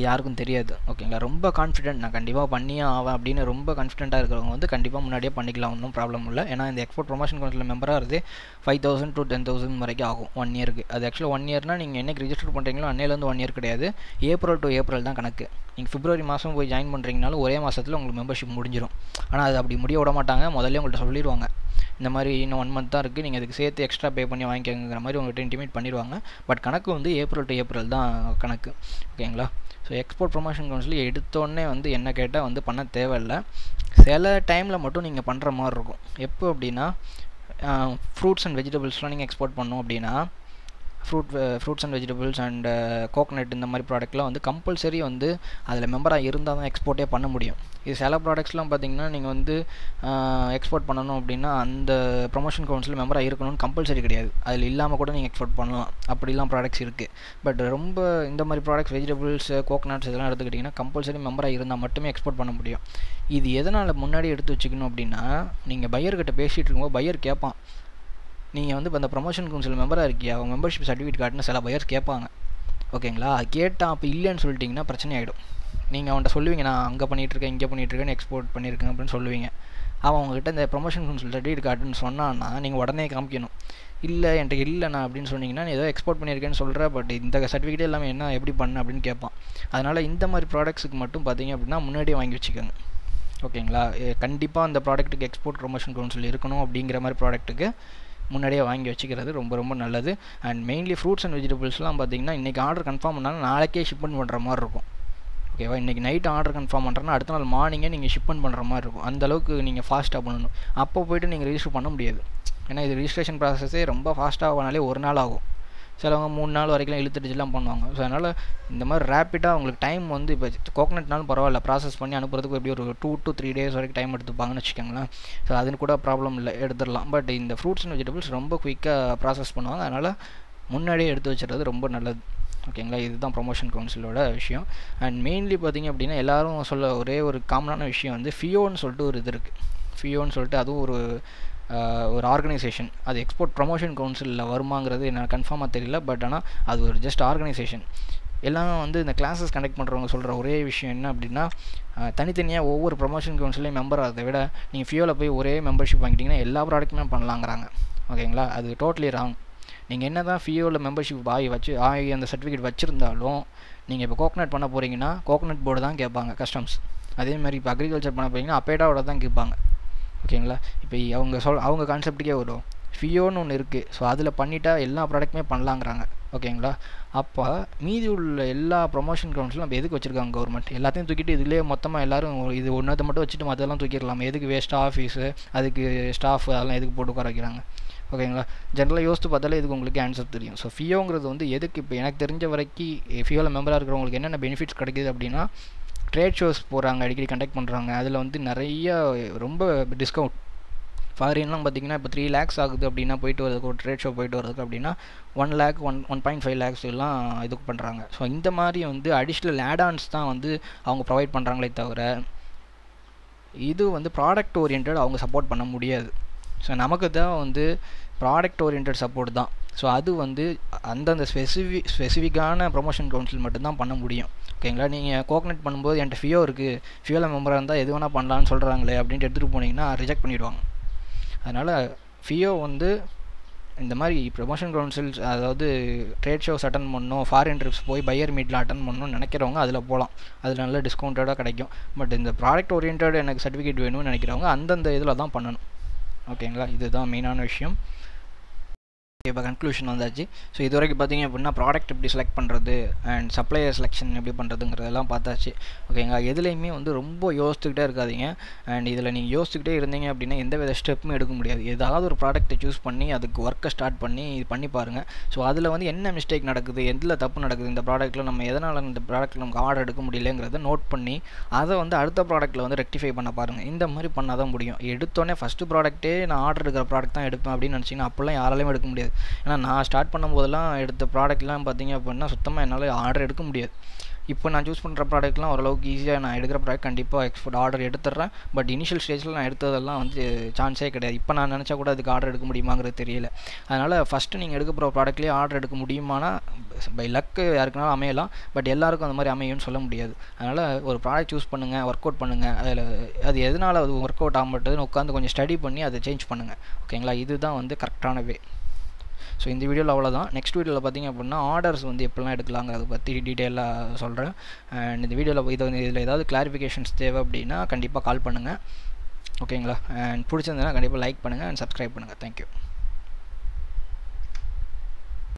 யாருக்கும் தெரியாது. ஓகேங்களா. ரொம்ப கான்ஃபிடென்ட் நான் கண்டிப்பாக பண்ணியே ஆவேன் அப்படின்னு ரொம்ப கான்ஃபிடென்ட்டாக இருக்கிறவங்க வந்து கண்டிப்பாக முன்னாடியே பண்ணிக்கலாம், ஒன்றும் ப்ராப்ளம் இல்லை. ஏன்னா இந்த எக்ஸ்போர்ட் ப்ரொமோஷன் கவுன்சிலில் மெம்பராக இருந்தே 5,000 to 10,000 வரைக்கும் ஆகும் 1 இயருக்கு. அது ஆக்சுவலாக 1 இயர்னால் நீங்கள் என்னைக்கு ரிஜிஸ்டர் பண்ணுறீங்களோ அன்னையிலேருந்து 1 இயர் கிடையாது. ஏப்ரல் to ஏப்ரல் தான் கணக்கு. நீங்கள் பிப்ரவரி மாதம் போய் ஜாயின் பண்ணுறீங்கனாலும் ஒரே மாதத்தில் உங்களுக்கு மெம்பர்ஷிப் முடிஞ்சிடும். ஆனால் அது அப்படி முடிய விட மாட்டாங்க. முதல்ல உங்கள்கிட்ட சொல்லிடுவாங்க, இந்த மாதிரி இன்னும் 1 மந்த் தான் இருக்குது, நீங்கள் அதுக்கு சேர்த்து எக்ஸ்ட்ரா பே பண்ணி வாங்கிக்கங்கிற மாதிரி உங்கள்கிட்ட இன்டிமேட் பண்ணிடுவாங்க. பட் கணக்கு வந்து ஏப்ரல் to ஏப்ரல் தான் கணக்கு. ஓகேங்களா. ஸோ எக்ஸ்போர்ட் ப்ரொமோஷன் கவுன்சில் எடுத்தோடனே வந்து என்ன கேட்டால் வந்து பண்ண தேவையில்லை. சில டைமில் மட்டும் நீங்கள் பண்ணுற மாதிரி இருக்கும். எப்போ அப்படின்னா ஃப்ரூட்ஸ் அண்ட் வெஜிடபிள்ஸ்லாம் நீங்கள் எக்ஸ்போர்ட் பண்ணணும் அப்படின்னா fruits and vegetables and coconut இந்த மாதிரி ப்ராடக்ட்லாம் வந்து கம்பல்சரி வந்து அதில் மெம்பராக இருந்தால் தான் எக்ஸ்போர்ட்டே பண்ண முடியும். இது சில ப்ராடக்ட்ஸ்லாம் பார்த்திங்கன்னா நீங்கள் வந்து எக்ஸ்போர்ட் பண்ணணும் அப்படின்னா அந்த ப்ரொமோஷன் கவுன்சில் மெம்பராக இருக்கணும்னு கம்பல்சரி கிடையாது. அதில் இல்லாமல் கூட நீங்கள் எக்ஸ்போர்ட் பண்ணலாம், அப்படிலாம் ப்ராடக்ட்ஸ் இருக்குது. பட் ரொம்ப இந்த மாதிரி ப்ராடக்ட்ஸ் வெஜிடபிள்ஸ் கோகனட்ஸ் இதெல்லாம் எடுத்துக்கிட்டிங்கன்னா கம்பல்சரி மெம்பராக இருந்தால் மட்டுமே எக்ஸ்போர்ட் பண்ண முடியும். இது எதனால் முன்னாடி எடுத்து வச்சுக்கணும் அப்படின்னா, நீங்கள் பையர்கிட்ட பேசிகிட்டு இருக்கும்போது பையர் கேட்பான், நீங்கள் வந்து இப்போ அந்த ப்ரொமோஷன் கவுன்சில் மெம்பராக இருக்கியா, அவங்க மெம்பர்ஷிப் சர்டிஃபிகேட் காட்டுன்னு சில பையர்ஸ் கேட்பாங்க. ஓகேங்களா, அது கேட்டால் அப்போ இல்லைன்னு சொல்லிட்டிங்கன்னா பிரச்சனை ஆகிடும். நீங்கள் அவன்கிட்ட சொல்லுவீங்க, நான் அங்கே பண்ணிகிட்ருக்கேன் இங்கே பண்ணிகிட்ருக்கேன்னு எக்ஸ்போர்ட் பண்ணியிருக்கேன் அப்படின்னு சொல்லுவீங்க. அவன் உங்ககிட்ட இந்த ப்ரொமோஷன் கவுன்சில் சர்டிஃபிகேட் காட்டுன்னு சொன்னான்னா நீங்கள் உடனே காமிக்கணும். இல்லை என்கிட்ட இல்லைண்ணா அப்படின்னு சொன்னீங்கன்னா நீ ஏதோ எக்ஸ்போர்ட் பண்ணியிருக்கேன்னு சொல்கிற, பட் இந்த சர்டிஃபிகேட்டே எல்லாமே என்ன எப்படி பண்ண அப்படின்னு கேட்பான். அதனால் இந்த மாதிரி ப்ராடக்ட்ஸுக்கு மட்டும் பார்த்தீங்க அப்படின்னா முன்னாடியே வாங்கி வச்சுக்கோங்க. ஓகேங்களா, கண்டிப்பாக அந்த ப்ராடக்ட்டுக்கு எக்ஸ்போர்ட் ப்ரொமோஷன் கவுன்சில் இருக்கணும் அப்படிங்கிற மாதிரி ப்ராடக்ட்டுக்கு முன்னாடியே வாங்கி வச்சுக்கிறது ரொம்ப ரொம்ப நல்லது. அண்ட் மெயின்லி ஃப்ரூட்ஸ் அண்ட் வெஜிடபிள்ஸ்லாம் பார்த்தீங்கன்னா இன்றைக்கி ஆர்டர் கன்ஃபார்ம் பண்ணாலும் நாளைக்கே ஷிப்மெண்ட் பண்ணுற மாதிரி இருக்கும். ஓகேவா, இன்றைக்கி நைட் ஆர்டர் கன்ஃபார்ம் பண்ணுறேன்னா அடுத்த நாள் மார்னிங்கே நீங்கள் ஷிப்மெண்ட் பண்ணுற மாதிரி இருக்கும். அந்தளவுக்கு நீங்கள் ஃபாஸ்ட்டாக பண்ணணும். அப்போ போய்ட்டு நீங்கள் ரிஜிஸ்டர் பண்ண முடியாது. ஏன்னா இது ரிஜிஸ்ட்ரேஷன் ப்ராசஸே ரொம்ப ஃபாஸ்ட்டாக ஆனாலே ஒரு நாள் ஆகும். சிலவங்க 3 நாள் வரைக்கும் இழுத்துட்டுலாம் பண்ணுவாங்க. ஸோ அதனால் இந்த மாதிரி ரேப்பிடாக உங்களுக்கு டைம் வந்து இப்போ கோகனட்னாலும் பரவாயில்ல, ப்ராசஸ் பண்ணி அனுப்புறதுக்கு எப்படி ஒரு 2 to 3 days வரைக்கும் டைம் எடுத்துப்பாங்கன்னு வச்சுக்கோங்களேன். ஸோ அதுன்னு கூட ப்ராப்ளம் இல்லை, எடுத்துடலாம். பட் இந்த ஃப்ரூட்ஸ் அண்ட் வெஜிடபிள்ஸ் ரொம்ப குயிக்காக ப்ராசஸ் பண்ணுவாங்க. அதனால் முன்னாடியே எடுத்து வச்சுறது ரொம்ப நல்லது. ஓகேங்களா, இதுதான் ப்ரொமோஷன் கவுன்சிலோட விஷயம். அண்ட் மெயின்லி பார்த்திங்க அப்படின்னா எல்லோரும் சொல்ல ஒரே ஒரு காமனான விஷயம் வந்து ஃபியோன்னு சொல்லிட்டு ஒரு இது இருக்குது. ஃபியோன்னு சொல்லிட்டு அதுவும் ஒரு ஆர்கனைசேஷன். அது எக்ஸ்போர்ட் ப்ரொமோஷன் கவுன்சிலில் வருமாங்கிறது எனக்கு கன்ஃபார்மாக தெரியல. பட் ஆனால் அது ஒரு ஜஸ்ட் ஆர்கனைசேஷன். எல்லாம் வந்து இந்த கிளாஸஸ் கண்டக்ட் பண்ணுறவங்க சொல்கிற ஒரே விஷயம் என்ன அப்படின்னா, தனித்தனியாக ஒவ்வொரு ப்ரொமோஷன் கவுன்சிலையும் மெம்பர் ஆகிறத விட நீங்கள் ஃபியோவில் போய் ஒரே மெம்பர்ஷிப் வாங்கிட்டிங்கன்னா எல்லா ப்ராடக்ட்டுமே பண்ணலாங்கிறாங்க. ஓகேங்களா, அது டோட்டலி ராங். நீங்கள் என்ன தான் ஃபியோவில் மெம்பர்ஷிப் ஆகி அந்த சர்டிஃபிகேட் வச்சுருந்தாலும் நீங்கள் இப்போ கோகனட் பண்ண போகிறீங்கன்னா கோகனட் போர்டு தான் கேட்பாங்க கஸ்டம்ஸ். அதேமாதிரி இப்போ அக்ரிகல்ச்சர் பண்ண போகிறீங்கன்னா அப்பேடாவோட தான் கேட்பாங்க. ஓகேங்களா, இப்போ அவங்க கான்செப்ட்டுக்கே வரும். ஃபியோன்னு ஒன்று இருக்குது, ஸோ அதில் பண்ணிட்டா எல்லா ப்ராடக்ட்டுமே பண்ணலாங்கிறாங்க. ஓகேங்களா, அப்போ மீதி உள்ள எல்லா ப்ரொமோஷன் கவுன்சிலும் நம்ம எதுக்கு வச்சுருக்காங்க கவர்மெண்ட்? எல்லாத்தையும் தூக்கிட்டு இதிலே மொத்தமாக எல்லோரும் இது ஒன்றத்தை மட்டும் வச்சுட்டு மற்றெல்லாம் தூக்கிடலாம். எதுக்கு வேஸ்ட்டாக ஆஃபீஸு, அதுக்கு ஸ்டாஃப் அதெல்லாம் எதுக்கு போட்டு உட்கார வைக்கிறாங்க? ஓகேங்களா, ஜென்ரலாக யோசித்து பார்த்தாலே இதுக்கு உங்களுக்கு ஆன்சர் தெரியும். ஸோ ஃபியோங்கிறது வந்து எதுக்கு, இப்போ எனக்கு தெரிஞ்ச வரைக்கும் ஃபியோவில் மெம்பராக இருக்கிறவங்களுக்கு என்னென்ன பெனிஃபிட்ஸ் கிடைக்கிது அப்படின்னா, ட்ரேட் ஷோஸ் போகிறாங்க, அடிக்கடி கண்டக்ட் பண்ணுறாங்க. அதில் வந்து நிறைய ரொம்ப டிஸ்கவுண்ட். ஃபாரின்லாம் பார்த்திங்கன்னா இப்போ 3 lakhs ஆகுது அப்படின்னா போயிட்டு வரதுக்கு, ஒரு ட்ரேட் ஷோ போயிட்டு வரதுக்கு அப்படின்னா 1 lakh 1.5 lakhs எல்லாம் இதுக்கு பண்ணுறாங்க. ஸோ இந்த மாதிரி வந்து அடிஷ்னல் ஆட்-ஆன்ஸ் தான் வந்து அவங்க ப்ரொவைட் பண்ணுறாங்களே தவிர இது வந்து ப்ராடக்ட் ஓரியன்ட் அவங்க சப்போர்ட் பண்ண முடியாது. ஸோ நமக்கு தான் வந்து ப்ராடக்ட் ஓரியன்ட் சப்போர்ட் தான். ஸோ அது வந்து அந்தந்த ஸ்பெசிஃபிக்கான ப்ரொமோஷன் கவுன்சில் மட்டும்தான் பண்ண முடியும். ஓகேங்களா, நீங்கள் கோகனட் பண்ணும்போது என்கிட்ட ஃபியோ இருக்குது, ஃபியோவில் மெம்பராக இருந்தால் எது வேணால் பண்ணலான்னு சொல்கிறாங்களே அப்படின்ட்டு எடுத்துகிட்டு போனீங்கன்னா ரிஜெக்ட் பண்ணிவிடுவாங்க. அதனால் ஃபியோ வந்து இந்த மாதிரி ப்ரொமோஷன் கவுன்சில்ஸ், அதாவது ட்ரேட் ஷோஸ் அட்டன் பண்ணணும், ஃபாரின் ட்ரிப்ஸ் போய் பையர் மீட்டில் அட்டன் பண்ணணும்னு நினைக்கிறவங்க அதில் போகலாம். அதில் நல்ல டிஸ்கவுண்டடாக கிடைக்கும். பட் இந்த ப்ராடக்ட் ஓரியன்ட் எனக்கு சர்டிஃபிகேட் வேணும்னு நினைக்கிறவங்க அந்தந்த இதில் தான் பண்ணணும். ஓகேங்களா, இதுதான் மெயினான விஷயம். இப்போ கன்க்ளூஷன் வந்தாச்சு. ஸோ இது வரைக்கும் பார்த்திங்க அப்படின்னா ப்ராடக்ட் எப்படி செலக்ட் பண்ணுறது அண்ட் சப்ளையர் செலெக்ஷன் எப்படி பண்ணுறதுங்கிறதெல்லாம் பார்த்தாச்சு. ஓகேங்களா, எதுலேயுமே வந்து ரொம்ப யோசிச்சுக்கிட்டே இருக்காதிங்க. அண்ட் இதில் நீங்கள் யோசிச்சுக்கிட்டே இருந்தீங்க அப்படின்னா எந்த வித ஸ்டெப்புமே எடுக்க முடியாது. ஏதாவது ஒரு ப்ராடக்ட்டை சூஸ் பண்ணி அதுக்கு ஒர்க்கை ஸ்டார்ட் பண்ணி இது பண்ணி பாருங்கள். ஸோ அதில் வந்து என்ன மிஸ்டேக் நடக்குது, எதில் தப்பு நடக்குது, இந்த ப்ராடக்ட்டில் நம்ம எதனால் இந்த ப்ராடக்ட்டில் நமக்கு ஆர்டர் எடுக்க முடியலங்கிறத நோட் பண்ணி அதை வந்து அடுத்த ப்ராடக்ட்டில் வந்து ரெக்டிஃபை பண்ண பாருங்கள். இந்த மாதிரி பண்ணால் தான் முடியும். எடுத்தோடனே ஃபஸ்ட்டு ப்ராடக்ட்டே நான் ஆர்டர் எடுக்கிற ப்ராடக்ட் தான் எடுப்பேன் அப்படின்னு நினச்சிங்கன்னா அப்போல்லாம் யாராலையும் எடுக்க முடியாது. ஏன்னா நான் ஸ்டார்ட் பண்ணும்போதெல்லாம் எடுத்த ப்ராடக்ட்லாம் பார்த்திங்க அப்படின்னா சுத்தமாக என்னால் ஆர்டர் எடுக்க முடியாது. இப்போ நான் சூஸ் பண்ணுற ப்ராடக்ட்லாம் ஓரளவுக்கு ஈஸியாக நான் எடுக்கிற ப்ராடக்ட் கண்டிப்பாக எக்ஸ்போர்ட் ஆர்டர் எடுத்துடுறேன். பட் இனிஷியல் ஸ்டேஜில் நான் எடுத்ததெல்லாம் வந்து சான்ஸே கிடையாது. இப்போ நான் நினச்சா கூட அதுக்கு ஆர்டர் எடுக்க முடியுமாங்கிறது தெரியல. அதனால் ஃபஸ்ட்டு நீங்கள் எடுக்க போகிற ப்ராடக்ட்லேயே ஆர்டர் எடுக்க முடியுமானா பை லக்கு யாருக்குனாலும் அமையலாம். பட் எல்லாருக்கும் அந்த மாதிரி அமையும்னு சொல்ல முடியாது. அதனால் ஒரு ப்ராடக்ட் சூஸ் பண்ணுங்கள், ஒர்க் அவுட் பண்ணுங்கள். அதில் அது எதனால் அது ஒர்க் அவுட் ஆக மாட்டேதுன்னு உட்காந்து கொஞ்சம் ஸ்டடி பண்ணி அதை சேஞ்ச் பண்ணுங்கள். ஓகேங்களா, இதுதான் வந்து கரெக்டான வே. ஸோ இந்த வீடியோவில் அவ்வளோதான். நெக்ஸ்ட் வீடியோவில் பார்த்திங்க அப்படின்னா ஆர்டர்ஸ் வந்து எப்படிலாம் எடுக்கலாங்கிறத பற்றி டீட்டெயிலாக சொல்கிறேன். அண்ட் இந்த வீடியோவில் இதில் ஏதாவது கிளாரிஃபிகேஷன்ஸ் தேவை அப்படின்னா கண்டிப்பாக கால் பண்ணுங்கள். ஓகேங்களா, அண்ட் பிடிச்சிருந்ததுன்னா கண்டிப்பாக லைக் பண்ணுங்கள் அண்ட் சப்ஸ்கிரைப் பண்ணுங்கள். தேங்க்யூ.